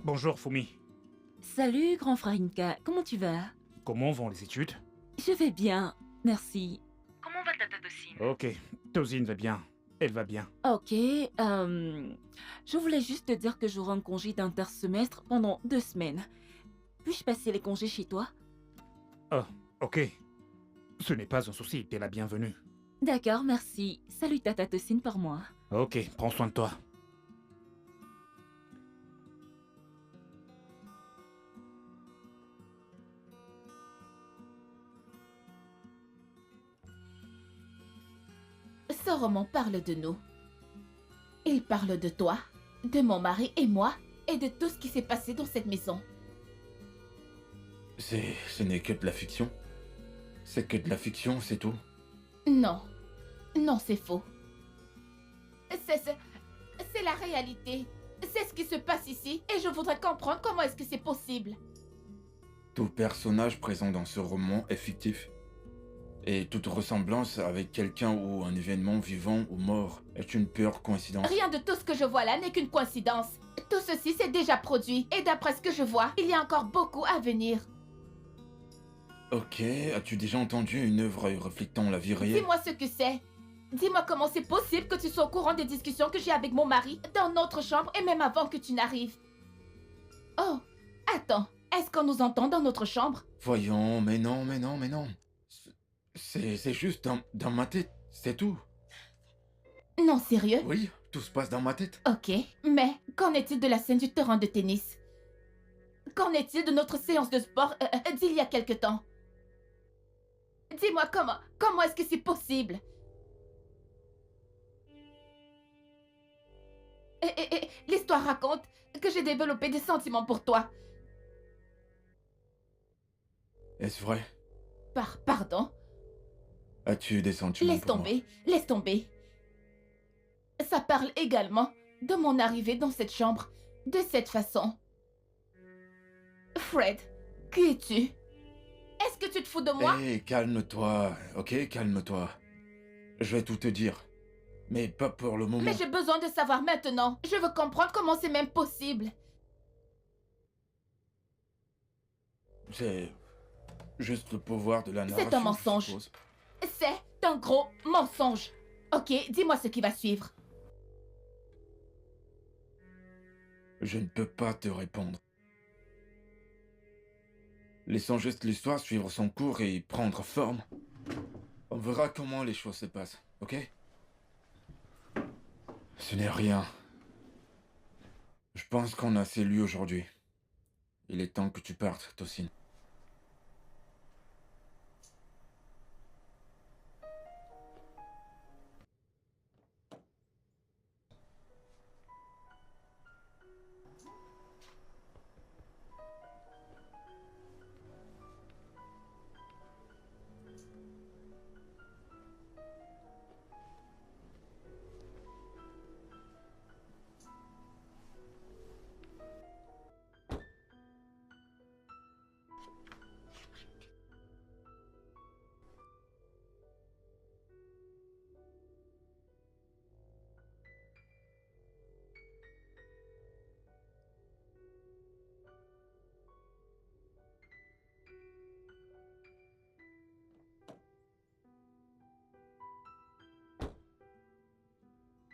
Bonjour, Fumi. Salut, grand frère Inca, comment tu vas? Comment vont les études? Je vais bien, merci. Comment va Tata Docine? Ok, Tosine va bien. Elle va bien. Ok, je voulais juste te dire que j'aurai un congé d'intersemestre pendant 2 semaines. Puis-je passer les congés chez toi? Oh, ok. Ce n'est pas un souci, t'es la bienvenue. D'accord, merci. Salut Tata Tocine par moi. Ok, prends soin de toi. Ce roman parle de nous. Il parle de toi, de mon mari et moi, et de tout ce qui s'est passé dans cette maison. Ce n'est que de la fiction. C'est que de la fiction, c'est tout. Non. Non, c'est faux. C'est la réalité. C'est ce qui se passe ici, et je voudrais comprendre comment est-ce que c'est possible. Tout personnage présent dans ce roman est fictif. Et toute ressemblance avec quelqu'un ou un événement vivant ou mort est une pure coïncidence. Rien de tout ce que je vois là n'est qu'une coïncidence. Tout ceci s'est déjà produit, et d'après ce que je vois, il y a encore beaucoup à venir. Ok, as-tu déjà entendu une œuvre reflétant la vie réelle? Dis-moi ce que c'est. Dis-moi comment c'est possible que tu sois au courant des discussions que j'ai avec mon mari dans notre chambre et même avant que tu n'arrives. Oh, attends, est-ce qu'on nous entend dans notre chambre? Voyons, mais non, mais non, mais non. C'est juste dans ma tête, c'est tout. Non, sérieux? Oui, tout se passe dans ma tête. Ok, mais qu'en est-il de la scène du terrain de tennis? Qu'en est-il de notre séance de sport d'il y a quelque temps? Dis-moi comment est-ce que c'est possible? Et l'histoire raconte que j'ai développé des sentiments pour toi. Est-ce vrai? Pardon? As-tu des sentiments pour moi? Laisse tomber. Ça parle également de mon arrivée dans cette chambre, de cette façon. Fred, qui es-tu? Est-ce que tu te fous de moi? Hé, calme-toi, ok? Calme-toi. Je vais tout te dire. Mais pas pour le moment. Mais j'ai besoin de savoir maintenant. Je veux comprendre comment c'est même possible. C'est juste le pouvoir de la narration. C'est un je mensonge. suppose. C'est un gros mensonge. Ok, dis-moi ce qui va suivre. Je ne peux pas te répondre. Laissons juste l'histoire suivre son cours et prendre forme. On verra comment les choses se passent, ok? Ce n'est rien. Je pense qu'on a assez lu aujourd'hui. Il est temps que tu partes, Tosin.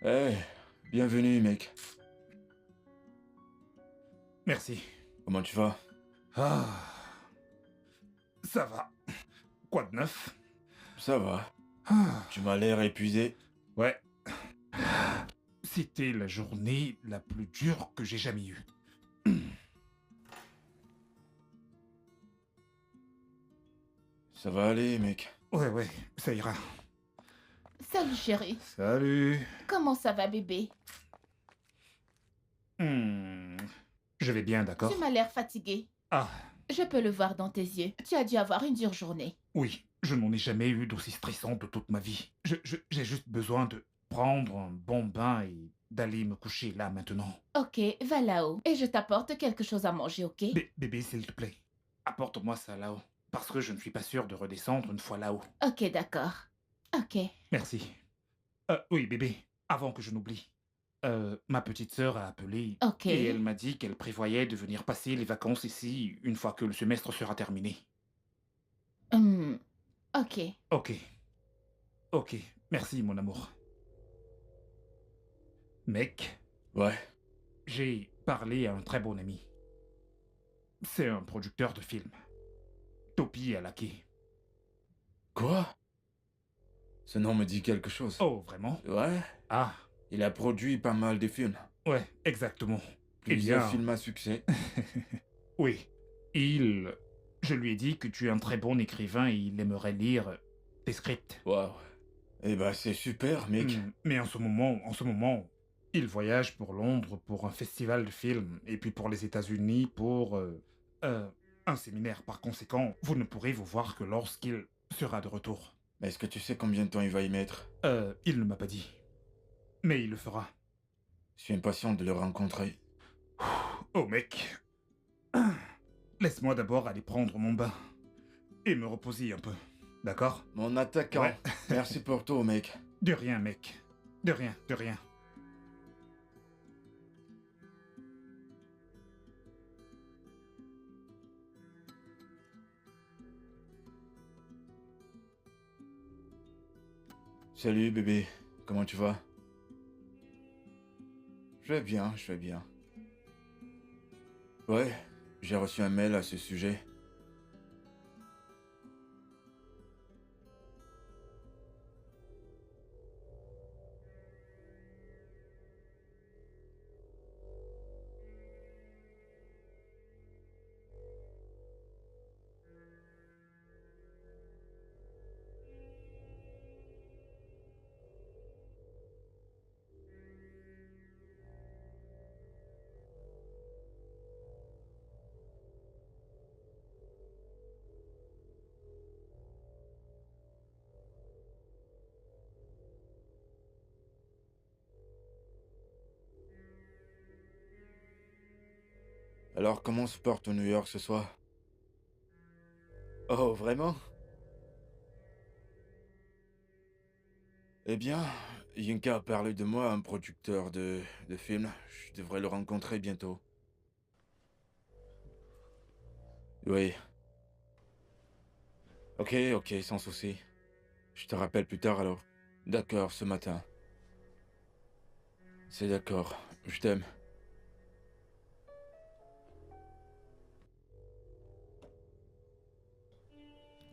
Eh, bienvenue, mec. Merci. Comment tu vas? Ah, ça va. Quoi de neuf? Ça va. Ah, Tu m'as l'air épuisé. ouais. C'était la journée la plus dure que j'ai jamais eue. Ça va aller, mec. Ouais, ça ira. Salut chérie. Salut. Comment ça va bébé? Je vais bien, d'accord? Tu m'as l'air fatigué. Ah, Je peux le voir dans tes yeux. Tu as dû avoir une dure journée. oui, je n'en ai jamais eu d'aussi stressant de toute ma vie. J'ai juste besoin de prendre un bon bain et d'aller me coucher là maintenant. Ok, va là-haut. Et je t'apporte quelque chose à manger, ok? Bébé, s'il te plaît, apporte-moi ça là-haut. Parce que je ne suis pas sûr de redescendre une fois là-haut. Ok, d'accord. Ok. Merci. Oui, bébé, avant que je n'oublie. Ma petite sœur a appelé Ok. et elle m'a dit qu'elle prévoyait de venir passer les vacances ici une fois que le semestre sera terminé. Ok. Ok. Ok, merci mon amour. Mec, Ouais. j'ai parlé à un très bon ami. C'est un producteur de films. Topi Alake. Quoi? Ce nom me dit quelque chose. Oh, vraiment? Ouais. Ah, Il a produit pas mal de films. ouais, exactement. Plusieurs bien- films à succès. Oui. Je lui ai dit que tu es un très bon écrivain et il aimerait lire tes scripts. Waouh. Eh ben, c'est super, mec. Mais en ce moment, il voyage pour Londres pour un festival de films et puis pour les États-Unis pour un séminaire. Par conséquent, vous ne pourrez vous voir que lorsqu'il sera de retour. Est-ce que tu sais combien de temps il va y mettre? Il ne m'a pas dit. Mais il le fera. Je suis impatient de le rencontrer. Oh mec. Laisse-moi d'abord aller prendre mon bain. Et me reposer un peu. D'accord? Mon attaquant. Ouais. Merci pour tout, mec. De rien, mec. De rien, de rien. Salut, bébé. Comment tu vas? Je vais bien, je vais bien. Ouais, j'ai reçu un mail à ce sujet. Alors, comment se porte New York ce soir? Oh, vraiment? Eh bien, Yinka a parlé de moi à un producteur de films. Je devrais le rencontrer bientôt. Oui. Ok, sans souci. Je te rappelle plus tard alors. D'accord, ce matin. C'est d'accord. Je t'aime.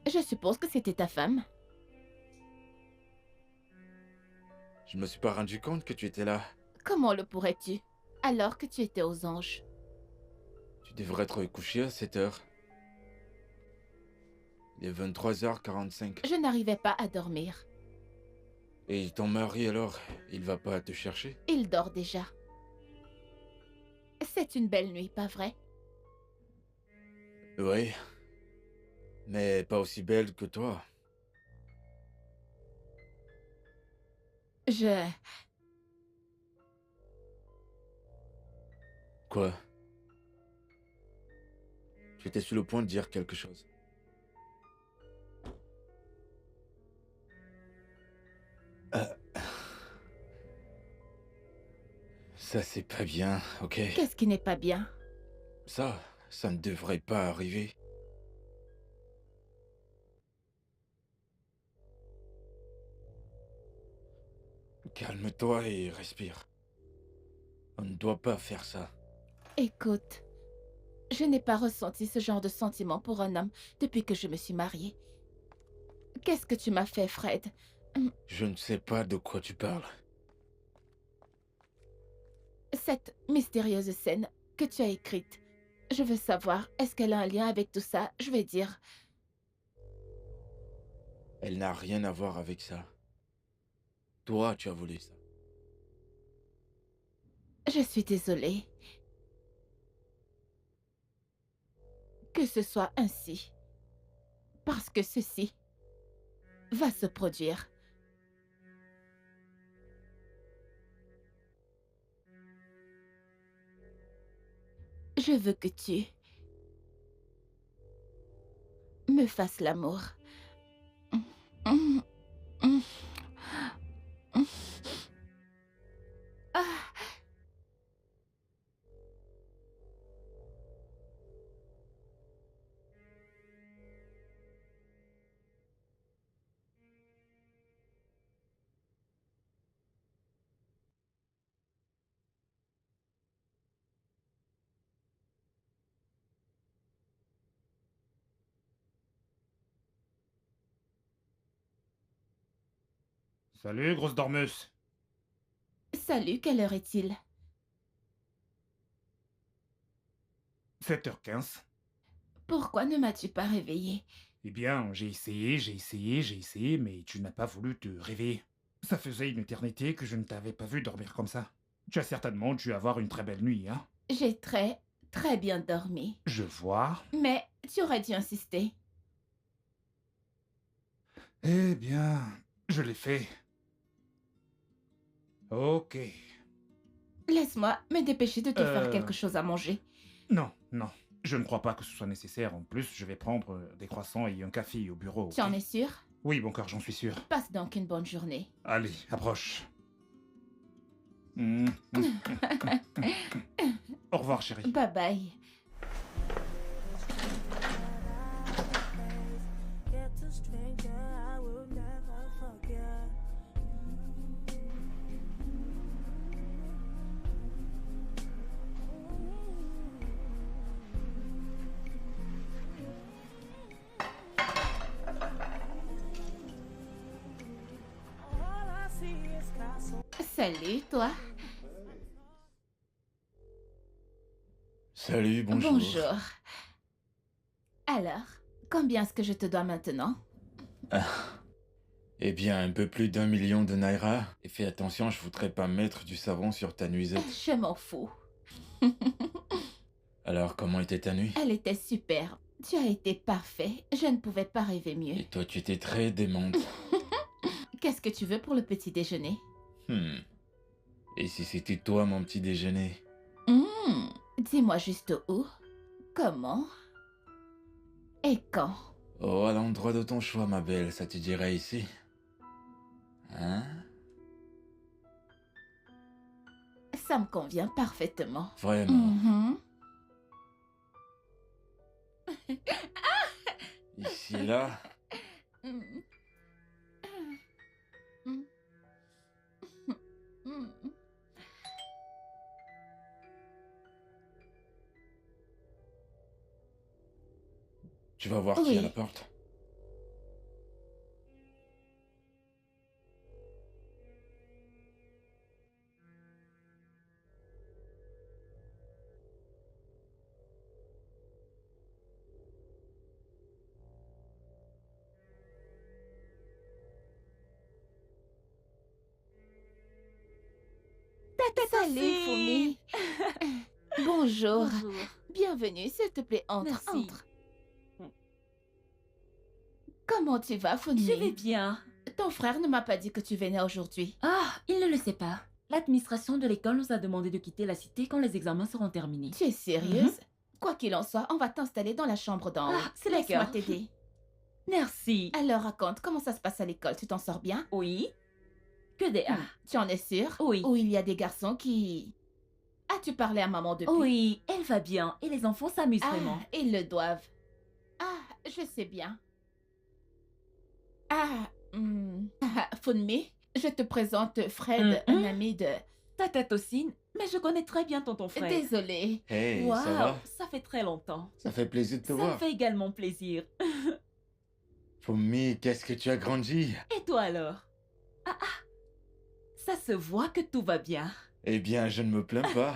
Je suppose que c'était ta femme. Je me suis pas rendu compte que tu étais là. Comment le pourrais-tu, alors que tu étais aux anges? Tu devrais être couché à 7 heures. Il est 23h45. Je n'arrivais pas à dormir. Et ton mari alors, il va pas te chercher? Il dort déjà. C'est une belle nuit, pas vrai? Oui. Mais pas aussi belle que toi. Je... Quoi? Tu étais sur le point de dire quelque chose. Ça c'est pas bien, ok? Qu'est-ce qui n'est pas bien? Ça ne devrait pas arriver. Calme-toi et respire. On ne doit pas faire ça. Écoute, je n'ai pas ressenti ce genre de sentiment pour un homme depuis que je me suis mariée. Qu'est-ce que tu m'as fait, Fred? Je ne sais pas de quoi tu parles. Cette mystérieuse scène que tu as écrite, je veux savoir, est-ce qu'elle a un lien avec tout ça? Je vais dire... Elle n'a rien à voir avec ça. Toi, tu as voulu ça. Je suis désolée. Que ce soit ainsi. Parce que ceci va se produire. Je veux que tu me fasses l'amour. Ah. Salut, grosse dormeuse. Salut, quelle heure est-il? 7h15. Pourquoi ne m'as-tu pas réveillée? Eh bien, j'ai essayé, mais tu n'as pas voulu te réveiller. Ça faisait une éternité que je ne t'avais pas vu dormir comme ça. Tu as certainement dû avoir une très belle nuit, hein? J'ai très bien dormi. Je vois. Mais tu aurais dû insister. Eh bien, je l'ai fait. Ok. Laisse-moi me dépêcher de te faire Euh. quelque chose à manger. Non, non. Je ne crois pas que ce soit nécessaire. En plus, je vais prendre des croissants et un café au bureau. Tu en ok? es sûr? Oui, bon cœur, j'en suis sûr. Passe donc une bonne journée. Allez, approche. Au revoir, chérie. Bye bye. Get to stranger, I will never forget. All I see is castle. Salut, toi. Salut, bonjour. Bonjour. Alors, combien est-ce que je te dois maintenant? Eh bien, un peu plus d'1 million de naira. Et fais attention, je voudrais pas mettre du savon sur ta nuisette. Je m'en fous. Alors, comment était ta nuit? Elle était super. Tu as été parfait. Je ne pouvais pas rêver mieux. Et toi, tu étais très démente. Qu'est-ce que tu veux pour le petit déjeuner? Et si c'était toi, mon petit déjeuner? Dis-moi juste où, comment et quand. Oh, à l'endroit de ton choix, ma belle, ça te dirait ici? Hein? Ça me convient parfaitement. Vraiment? Mhm. Ici, là? Tu vas voir qui est à la Oui. porte? Salut, Fumi. Bonjour. Bonjour. Bienvenue, s'il te plaît, entre, Merci. entre. Comment tu vas, Fumi? Je vais bien. Ton frère ne m'a pas dit que tu venais aujourd'hui. Ah, il ne le sait pas. L'administration de l'école nous a demandé de quitter la cité quand les examens seront terminés. Tu es sérieuse? Quoi qu'il en soit, on va t'installer dans la chambre d'en haut. Ah, c'est Laisse-moi d'accord. t'aider. Merci. Alors raconte, comment ça se passe à l'école? Tu t'en sors bien? Oui. Que des A. Tu en es sûre? Oui. Ou il y a des garçons qui... As-tu parlé à maman depuis? Oui, elle va bien et les enfants s'amusent Ah, vraiment. ils le doivent. Ah, je sais bien. Funmi, je te présente Fred, un ami de... Tata Tossine, mais je connais très bien tonton Fred. Désolée. Hey, ça Waouh, va? ça fait très longtemps. Ça fait plaisir de te Ça me voir. fait également plaisir. Fumi, qu'est-ce que tu as grandi? Et toi alors? Ah ah, ça se voit que tout va bien. Eh bien, je ne me plains pas.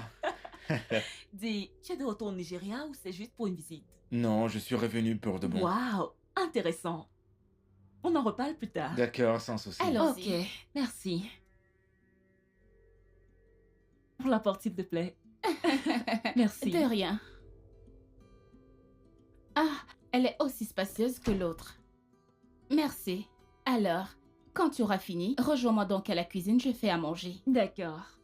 Dis, tu es de retour au Nigeria ou c'est juste pour une visite? Non, je suis revenu pour de bon. Waouh, intéressant. On en reparle plus tard. D'accord, sans souci. Alors- Ok, merci. Pour la porte, s'il te plaît. Merci. De rien. Ah, elle est aussi spacieuse que l'autre. Merci. Alors, quand tu auras fini, rejoins-moi donc à la cuisine, je fais à manger. D'accord.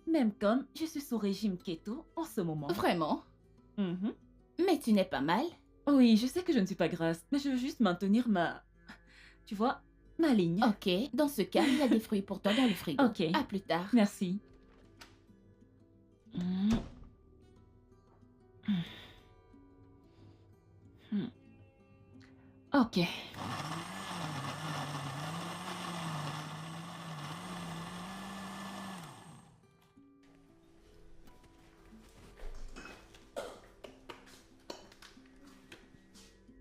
Même comme je suis sous régime keto en ce moment. Vraiment? Mhm. Mais tu n'es pas mal. Oui, je sais que je ne suis pas grasse, mais je veux juste maintenir ma... Tu vois, ma ligne. Ok, dans ce cas, il y a des fruits pour toi dans le frigo. Ok. À plus tard. Merci. Mm. Mm. Ok.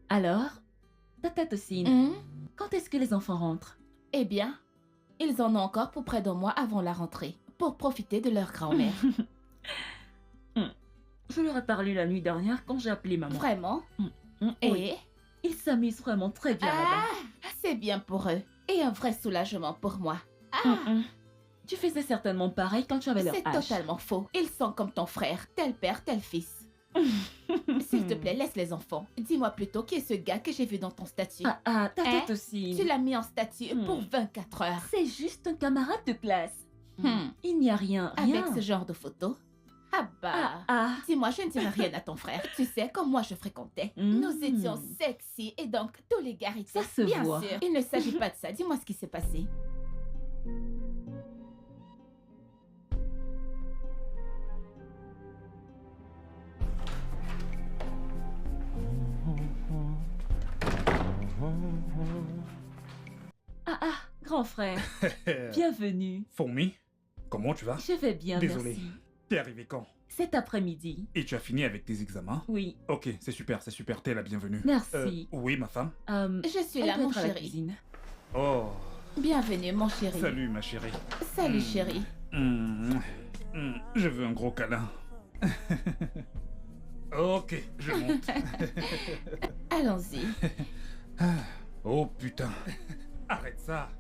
Alors, Tata Tossine, Hmm? quand est-ce que les enfants rentrent? Eh bien, ils en ont encore pour près d'un mois avant la rentrée, pour profiter de leur grand-mère. Je leur ai parlé la nuit dernière quand j'ai appelé maman. Vraiment? Oui. Et... Ils s'amusent vraiment très bien Ah, là-bas. c'est bien pour eux. Et un vrai soulagement pour moi. Mm-mm. Tu faisais certainement pareil quand tu avais leur C'est âge. totalement faux. Ils sont comme ton frère, tel père, tel fils. S'il te plaît, laisse les enfants. Dis-moi plutôt qui est ce gars que j'ai vu dans ton statut. Ah, Tata Hein? Tossine. Tu l'as mis en statut Hmm. pour 24 heures. C'est juste un camarade de classe. Hmm. Il n'y a rien, rien. Avec ce genre de photos. Ah bah... Ah. Dis-moi, je ne dirai rien à ton frère. Tu sais, comme moi je fréquentais. Hmm. Nous étions sexy et donc tous les gars étaient... Ça se Bien voit. sûr. Il ne s'agit pas de ça. Dis-moi ce qui s'est passé. Ah, grand frère. Bienvenue. Fumi, comment tu vas? Je vais bien, Désolé. merci. T'es arrivé quand? Cet après-midi. Et tu as fini avec tes examens? Oui, Ok, c'est super, t'es la bienvenue. merci. Oui, ma femme? Je suis Elle là, doit mon être à la chéri. cuisine. Oh, Bienvenue, mon chéri. salut ma chérie. Salut, Hmm. chéri. Je veux un gros câlin. Ok, je monte. Allons-y. Oh putain. Arrête ça.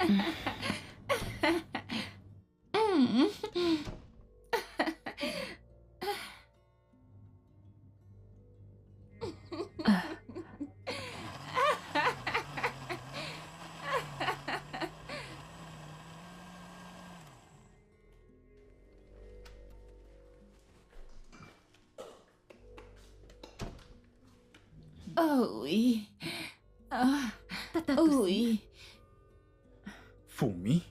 Hmm. Oh oui. Ah, Tata oh Toussaint. oui. Fumi?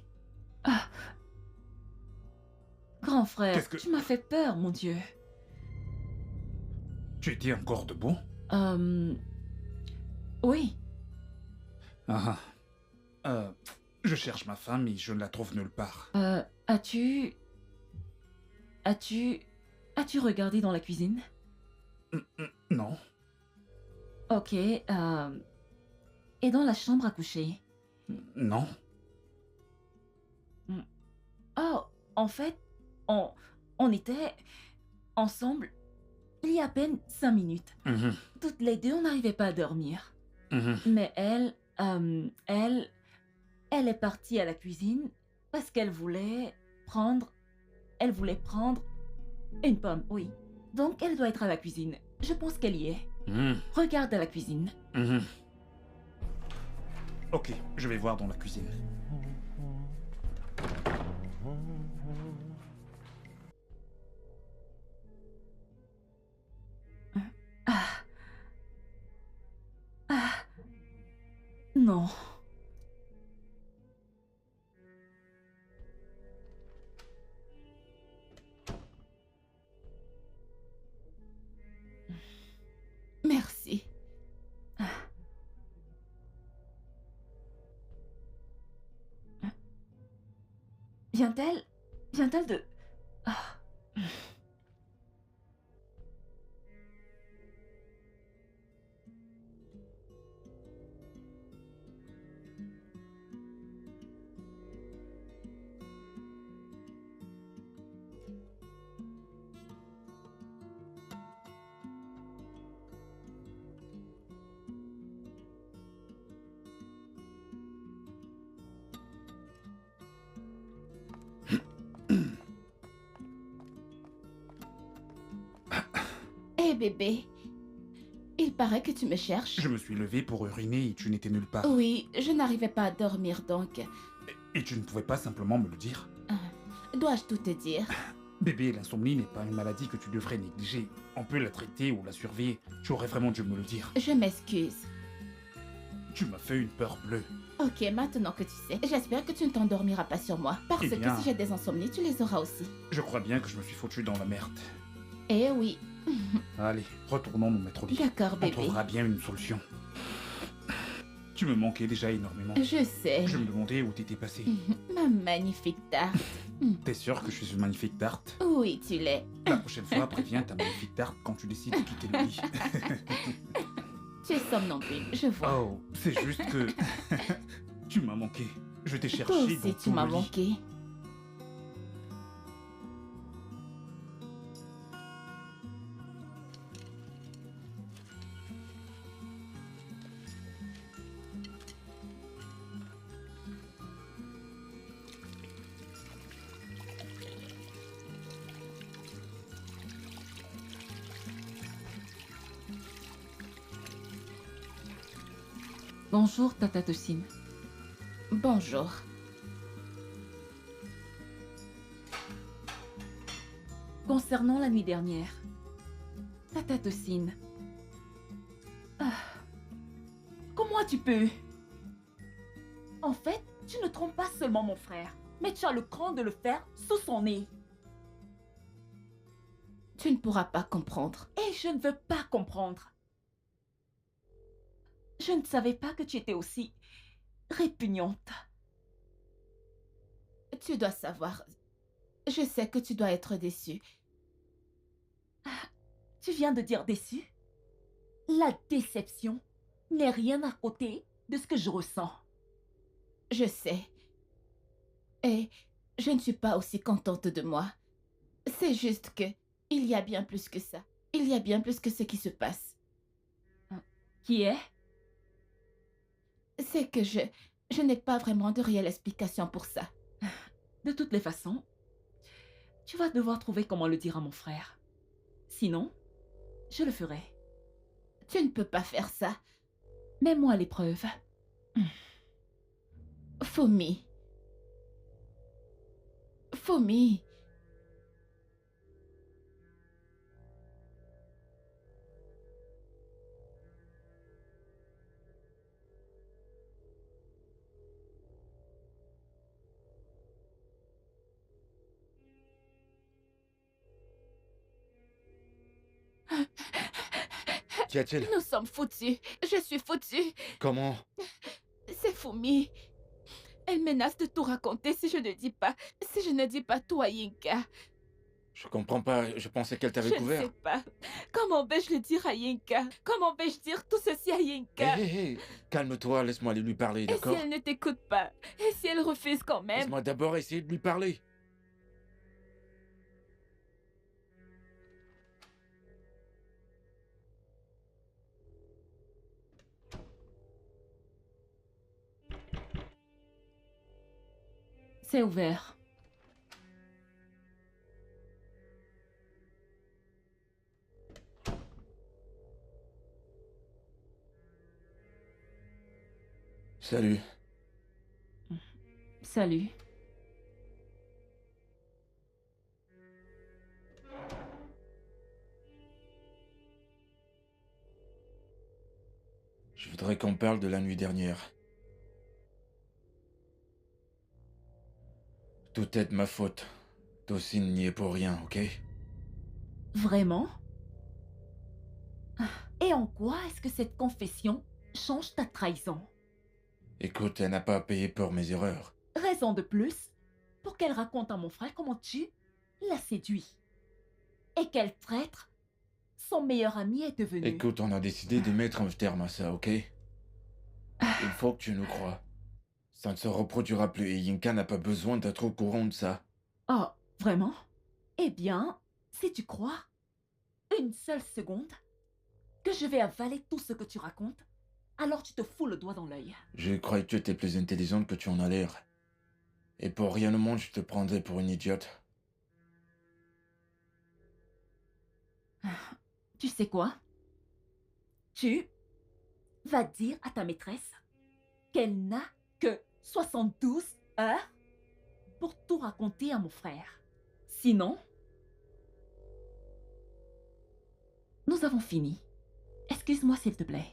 Grand frère, Qu'est-ce que- tu m'as fait peur, mon Dieu. Tu étais encore debout? Oui. Ah ah. Je cherche ma femme et je ne la trouve nulle part. As-tu regardé dans la cuisine? Non. Ok. Et dans la chambre à coucher? Non. Oh, en fait, on était ensemble il y a à peine 5 minutes. Mhm, Toutes les deux, on n'arrivait pas à dormir. mhm. Mais elle est partie à la cuisine parce qu'elle voulait prendre une pomme, oui. Donc, elle doit être à la cuisine. Je pense qu'elle y est. Mhm, Regarde à la cuisine. mhm. Ok, je vais voir dans la cuisine. Non. Merci. Vient-elle de... Ah. Hé bébé, il paraît que tu me cherches. Je me suis levé pour uriner et tu n'étais nulle part. Oui, je n'arrivais pas à dormir donc. Et tu ne pouvais pas simplement me le dire? Dois-je tout te dire? Bébé, l'insomnie n'est pas une maladie que tu devrais négliger. On peut la traiter ou la surveiller. Tu aurais vraiment dû me le dire. Je m'excuse. Tu m'as fait une peur bleue. Ok, maintenant que tu sais, j'espère que tu ne t'endormiras pas sur moi. Parce Eh bien. que si j'ai des insomnies, tu les auras aussi. Je crois bien que je me suis foutu dans la merde. Eh oui. Allez, retournons nous mettre au lit. D'accord, On bébé. trouvera bien une solution. Tu me manquais déjà énormément. Je sais. Je me demandais où t'étais passé. Ma magnifique tarte. T'es sûr que je suis une magnifique tarte? Oui, tu l'es. La prochaine fois, préviens ta magnifique tarte quand tu décides de quitter le lit. Tu es somnambule, je vois. Oh, c'est juste que... tu m'as manqué. Je t'ai cherché Toi dans aussi, tu tout m'as le lit. manqué. Bonjour, Tata Toussaint. Bonjour. Concernant la nuit dernière, Tata Toussaint. Comment tu peux? En fait, tu ne trompes pas seulement mon frère, mais tu as le cran de le faire sous son nez. Tu ne pourras pas comprendre. Et je ne veux pas comprendre. Je ne savais pas que tu étais aussi répugnante. Tu dois savoir. Je sais que tu dois être déçu. Tu viens de dire déçu? La déception n'est rien à côté de ce que je ressens. Je sais. Et je ne suis pas aussi contente de moi. C'est juste que il y a bien plus que ça. Il y a bien plus que ce qui se passe. Qui est? C'est que je Je n'ai pas vraiment de réelle explication pour ça. De toutes les façons, tu vas devoir trouver comment le dire à mon frère. Sinon, je le ferai. Tu ne peux pas faire ça. Mets-moi à l'épreuve. Fomi. Fomi. Qu'y a-t-il? Nous sommes foutus. Je suis foutue. Comment? C'est Fomi. Elle menace de tout raconter si je ne dis pas. Si je ne dis pas tout à Yinka. Je comprends pas, je pensais qu'elle t'avait Je ne couvert. sais pas. Comment vais-je le dire à Yinka? Comment vais-je dire tout ceci à Yinka? Hé, calme-toi, laisse-moi aller lui parler, Et si d'accord? elle ne t'écoute pas? Et si elle refuse quand même? Laisse-moi d'abord essayer de lui parler. C'est ouvert. Salut. Salut. Je voudrais qu'on parle de la nuit dernière. Tout est de ma faute. Tosin n'y est pour rien, ok? Vraiment? Et en quoi est-ce que cette confession change ta trahison? Écoute, elle n'a pas à payer pour mes erreurs. Raison de plus pour qu'elle raconte à mon frère comment tu l'as séduit. Et quel traître son meilleur ami est devenu. Écoute, on a décidé de mettre un terme à ça, ok? Il faut que tu nous crois. Ça ne se reproduira plus et Yinka n'a pas besoin d'être au courant de ça. Oh, vraiment? Eh bien, si tu crois, une seule seconde, que je vais avaler tout ce que tu racontes, alors tu te fous le doigt dans l'œil. Je croyais que tu étais plus intelligente que tu en as l'air. Et pour rien au monde, je te prendrais pour une idiote. Tu sais quoi? Tu vas dire à ta maîtresse qu'elle n'a que 72 heures pour tout raconter à mon frère. Sinon, nous avons fini. Excuse-moi s'il te plaît.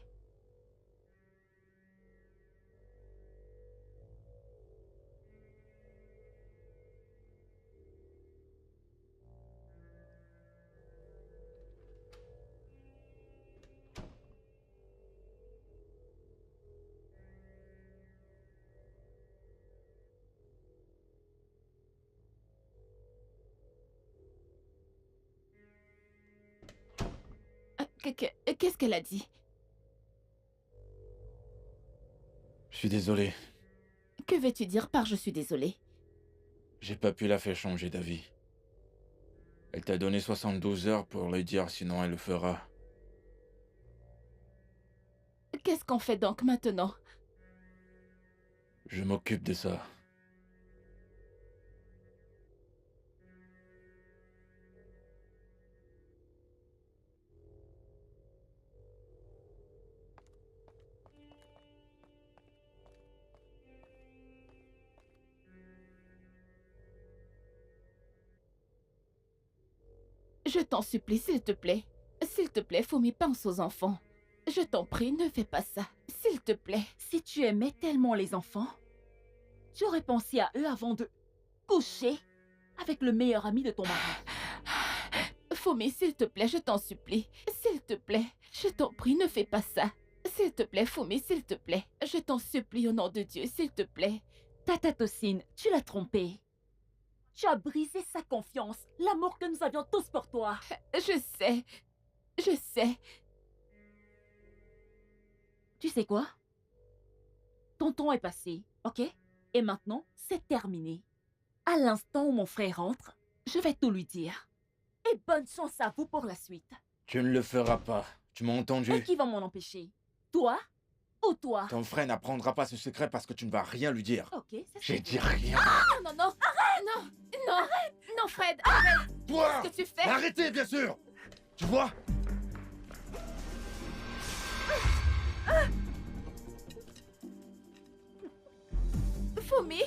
Qu'est-ce qu'elle a dit? Je suis désolé. Que veux-tu dire par je suis désolée? J'ai pas pu la faire changer d'avis. Elle t'a donné 72 heures pour lui dire, sinon elle le fera. Qu'est-ce qu'on fait donc maintenant? Je m'occupe de ça. Je t'en supplie, s'il te plaît. S'il te plaît, Fomi, pense aux enfants. Je t'en prie, ne fais pas ça. S'il te plaît. Si tu aimais tellement les enfants, tu aurais pensé à eux avant de coucher avec le meilleur ami de ton mari. Fomi, s'il te plaît, je t'en supplie. S'il te plaît, je t'en prie, ne fais pas ça. S'il te plaît, Fomi, s'il te plaît. Je t'en supplie au nom de Dieu, s'il te plaît. Tata Tosin, tu l'as trompé. Tu as brisé sa confiance, l'amour que nous avions tous pour toi. Je sais. Je sais. Tu sais quoi? Ton temps est passé, ok? Et maintenant, c'est terminé. À l'instant où mon frère rentre, je vais tout lui dire. Et bonne chance à vous pour la suite. Tu ne le feras pas. Tu m'as entendu? Et qui va m'en empêcher? Toi? Ou toi? Ton frère n'apprendra pas ce secret parce que tu ne vas rien lui dire. Ok, c'est J'ai ça. dit rien. Non, non, non. Non, non. Non, Fred, arrête. Toi Qu'est-ce que tu fais? Arrêtez, bien sûr. Tu vois? Fumi.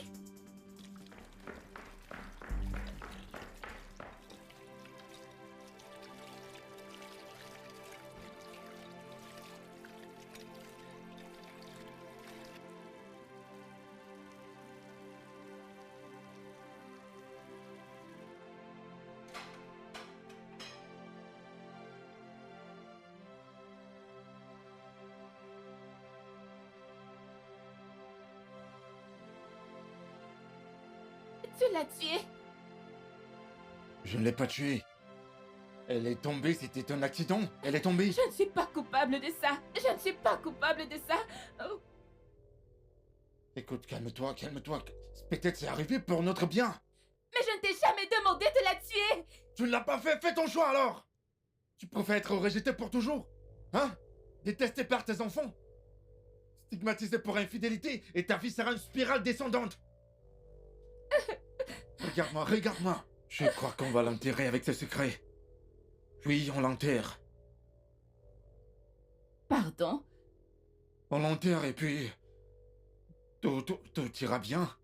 Tu l'as tuée. Je ne l'ai pas tuée. Elle est tombée, c'était un accident. Elle est tombée. Je ne suis pas coupable de ça. Je ne suis pas coupable de ça. Oh, Écoute, calme-toi, calme-toi. Peut-être c'est arrivé pour notre bien. mais je ne t'ai jamais demandé de la tuer. Tu ne l'as pas fait, fais ton choix alors. Tu préfères être rejeté pour toujours? Hein? Détesté par tes enfants? Stigmatisé pour infidélité et ta vie sera une spirale descendante. Regarde-moi, regarde-moi. Je crois qu'on va l'enterrer avec ce secret. Oui, on l'enterre. Pardon? On l'enterre et puis... Tout ira bien.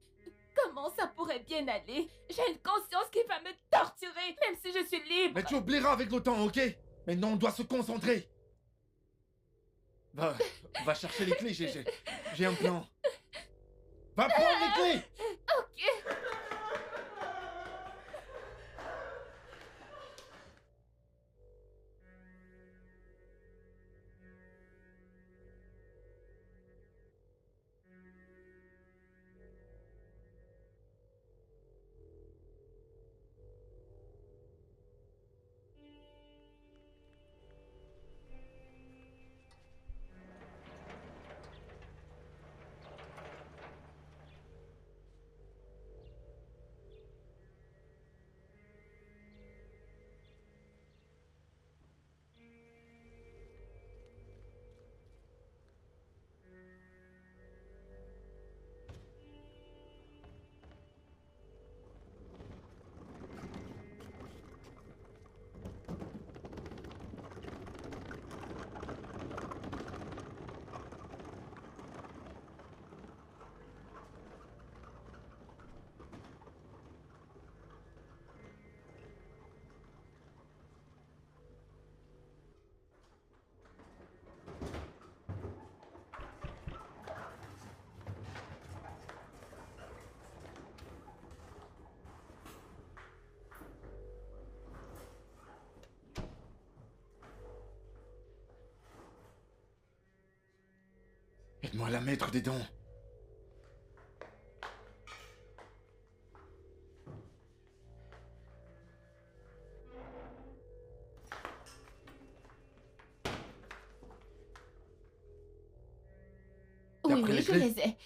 Comment ça pourrait bien aller? J'ai une conscience qui va me torturer, même si je suis libre. Mais tu oublieras avec le temps, ok? Maintenant, on doit se concentrer. Va chercher les clés, j'ai un plan. Va prendre les clés! Ok. Aide-moi à la mettre dedans. Oui, D'après oui, les je clés. les ai.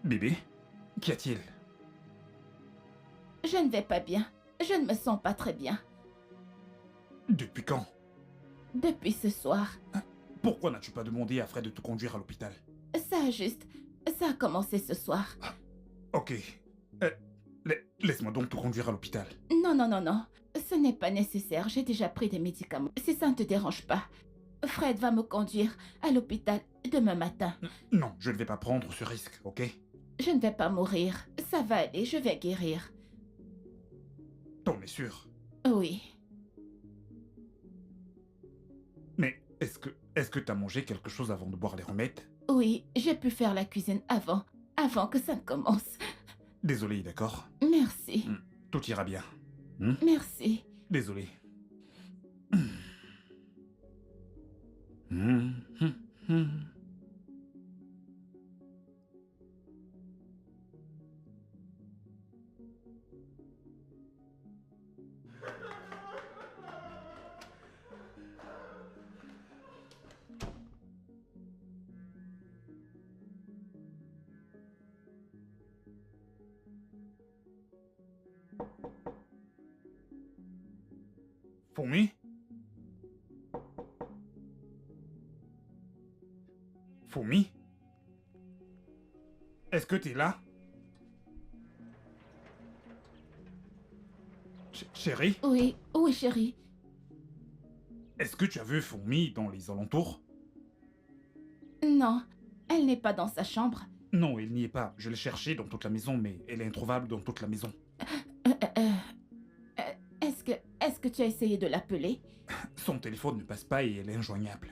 Bébé, qu'y a-t-il? Je ne vais pas bien. Je ne me sens pas très bien. Depuis quand? Depuis ce soir. Pourquoi n'as-tu pas demandé à Fred de te conduire à l'hôpital? Ça a commencé ce soir. Ok. Laisse-moi donc te conduire à l'hôpital. Non, non, non, non. Ce n'est pas nécessaire. J'ai déjà pris des médicaments. Si ça ne te dérange pas, Fred va me conduire à l'hôpital demain matin. Non, je ne vais pas prendre ce risque, ok? Je ne vais pas mourir. Ça va aller, je vais guérir. T'en es sûr? Oui. Mais est-ce que t'as mangé quelque chose avant de boire les remèdes? Oui, j'ai pu faire la cuisine avant que ça ne commence. Désolé, d'accord? Merci. Tout ira bien. Merci. Désolé. Fourmi? Fourmi? Est-ce que t'es là? Chérie? Oui, oui, chérie. Est-ce que tu as vu Fourmi dans les alentours? Non, elle n'est pas dans sa chambre. Non, elle n'y est pas. Je l'ai cherchée dans toute la maison, mais elle est introuvable dans toute la maison. Euh, euh, Est-ce que tu as essayé de l'appeler? Son téléphone ne passe pas et elle est injoignable.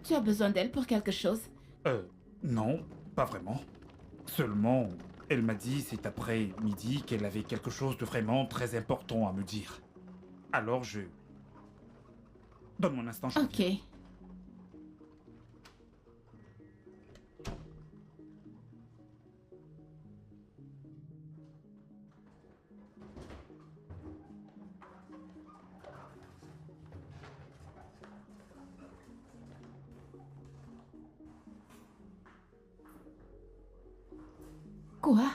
Tu as besoin d'elle pour quelque chose? Non, pas vraiment. Seulement, elle m'a dit cet après-midi qu'elle avait quelque chose de vraiment très important à me dire. Alors Donne-moi un instant, je Ok. reviens. Quoi?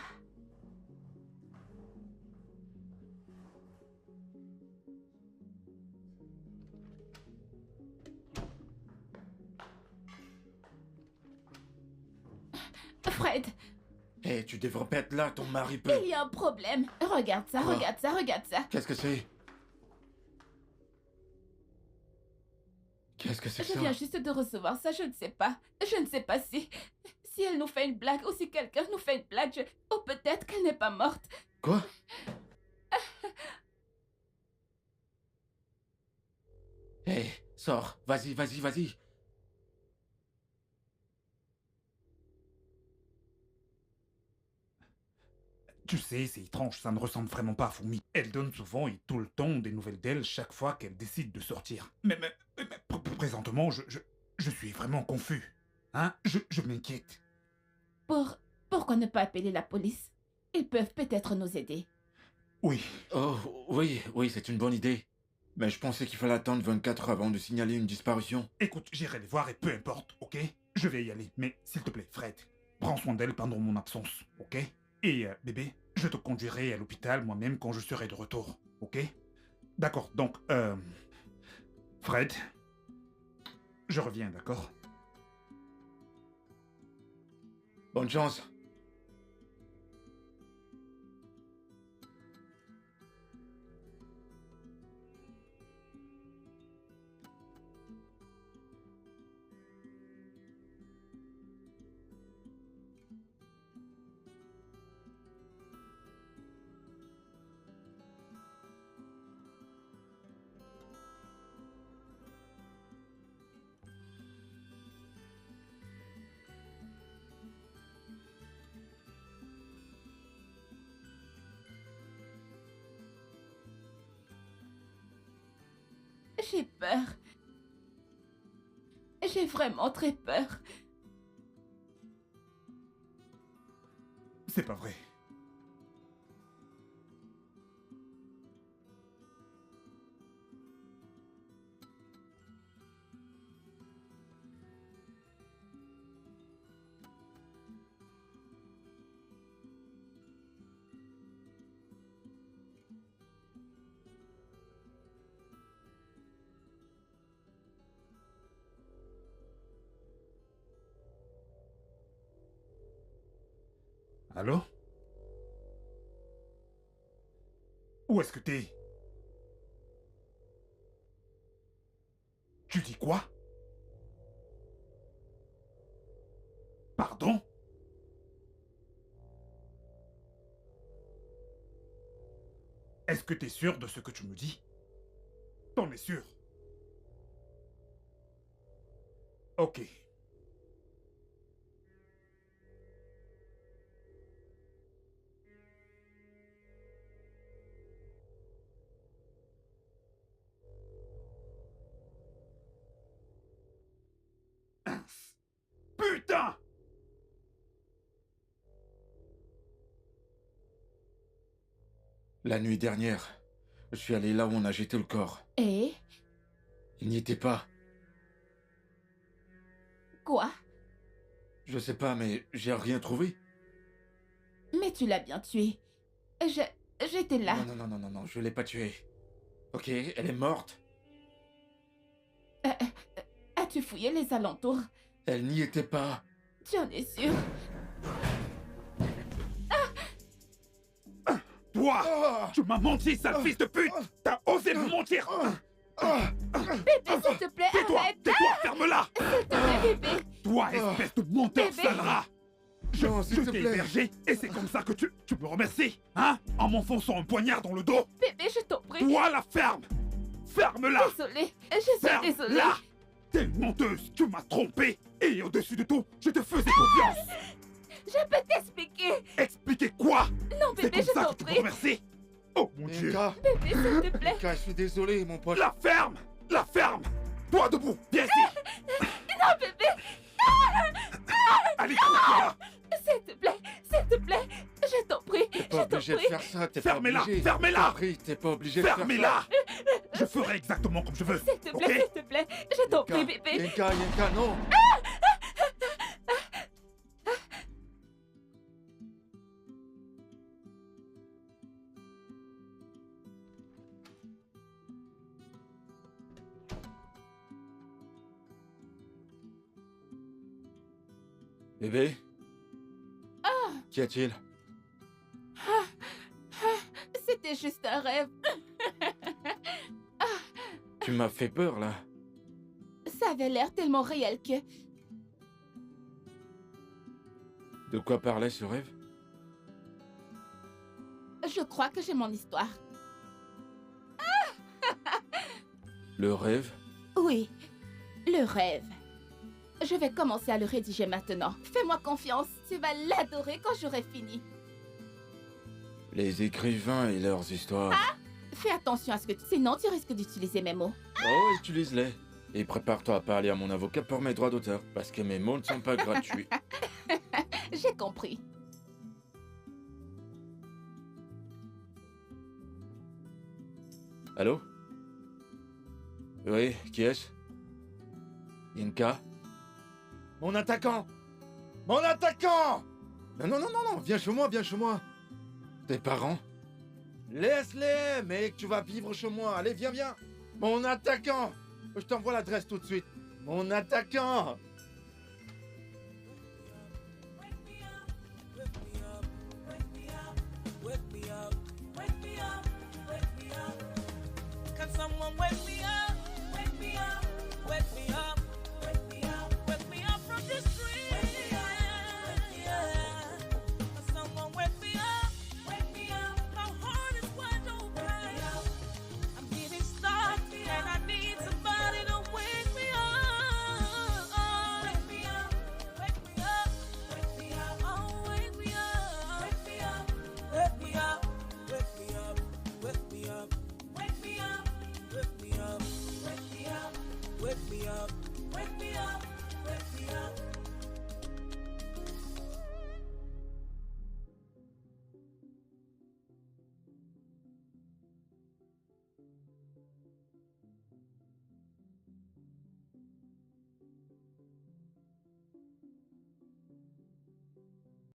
Fred, Hé, tu devrais pas être là, ton mari peut... il y a un problème. Regarde ça, Quoi? regarde ça, regarde ça. Qu'est-ce que c'est? Qu'est-ce que c'est que Je ça? viens juste de recevoir ça, je ne sais pas. Je ne sais pas si elle nous fait une blague ou si quelqu'un nous fait une blague. Ou peut-être qu'elle n'est pas morte. Quoi? Hé, sors, vas-y, vas-y, vas-y. Tu sais, c'est étrange, ça ne ressemble vraiment pas à Fourmi. Elle donne souvent et tout le temps des nouvelles d'elle chaque fois qu'elle décide de sortir. Mais présentement, je suis vraiment confus. Hein? Je m'inquiète. Pourquoi ne pas appeler la police? Ils peuvent peut-être nous aider. Oui, Oh, oui, oui, c'est une bonne idée. Mais je pensais qu'il fallait attendre 24 heures avant de signaler une disparition. écoute, j'irai les voir et peu importe, ok? Je vais y aller, mais s'il te plaît, Fred, prends soin d'elle pendant mon absence, ok? Et bébé, je te conduirai à l'hôpital moi-même quand je serai de retour, ok? D'accord, donc, Fred, je reviens, d'accord? Bonne chance. J'ai peur. J'ai vraiment très peur. C'est pas vrai. Allô? Où est-ce que t'es? Tu dis quoi? Pardon? Est-ce que t'es sûr de ce que tu me dis? T'en es sûr? Ok. Putain! La nuit dernière, je suis allé là où on a jeté le corps. Et Il n'y était pas. quoi? Je sais pas, mais j'ai rien trouvé. Mais tu l'as bien tué. J'étais là. Non, non, non, non, non, non, je l'ai pas tuée. Ok, elle est morte. As-tu fouillé les alentours? Elle n'y était pas. Tu en es sûr? Toi! Ah Tu m'as menti, sale fils de pute! T'as osé me mentir! Bébé, s'il te plaît, Tais-toi! arrête! Tais-toi! Ferme-la! S'il te plaît, bébé! Toi, espèce de menteur Bébé. sale rat! Non, s'il Je te t'ai plaît. hébergé et c'est comme ça que tu me remercies, hein? En m'enfonçant un poignard dans le dos! Bébé, je t'en prie. Toi, la ferme! Ferme-la! Désolée, je suis désolée. Ferme-la! T'es une menteuse! Tu m'as trompé! Et au-dessus de tout, je te faisais confiance! Je peux t'expliquer. Expliquer quoi? Non, C'est bébé, comme je ça t'en que tu me prie. remercies? Oh mon Dieu! Yenka, Bébé, s'il te plaît. Yenka, je suis désolé, mon pote. La ferme! La ferme! Toi debout! Viens ici! Non, bébé, Allez, couche-toi! s'il te plaît, s'il te plaît. Je t'en prie, T'es je pas t'en obligé de prie. faire ça, t'es pas Fermez-la! obligé. Fermez-la! Compris, t'es pas obligé de faire ça. Fermez-la! Je ferai exactement comme je veux. S'il te Ok? plaît, s'il te plaît. Je t'en prie, Yenka, bébé. Yenka, Yenka, non. Bébé? Qu'y a-t-il? C'était juste un rêve. Tu m'as fait peur, là. Ça avait l'air tellement réel que... De quoi parlait ce rêve? Je crois que j'ai mon histoire. Le rêve? Oui, le rêve. Je vais commencer à le rédiger maintenant. Fais-moi confiance, tu vas l'adorer quand j'aurai fini. Les écrivains et leurs histoires. Fais attention à ce que tu... Sinon, tu risques d'utiliser mes mots. Oh, utilise-les. Et prépare-toi à parler à mon avocat pour mes droits d'auteur, parce que mes mots ne sont pas gratuits. J'ai compris. Allô? Oui, qui est-ce? Yenka? Mon attaquant! Mon attaquant! Non, non, non, non, non, viens chez moi, viens chez moi. Tes parents? Laisse-les, mec, tu vas vivre chez moi. Allez, viens, viens. Mon attaquant! Je t'envoie l'adresse tout de suite. Mon attaquant! Can someone wake me up? Wake me up, wake me up, wake me up, wake me up from this dream. Can someone wake me up? Wake me up. My heart is wide open. I'm getting stuck and I need somebody to wake me up. Wake me up, wake me up, wake me up. Oh, wake me up, wake me up, wake me up, wake me up, wake me up. Wake me up, wake me up, wake me up, wake me up, wake me up, wake me up.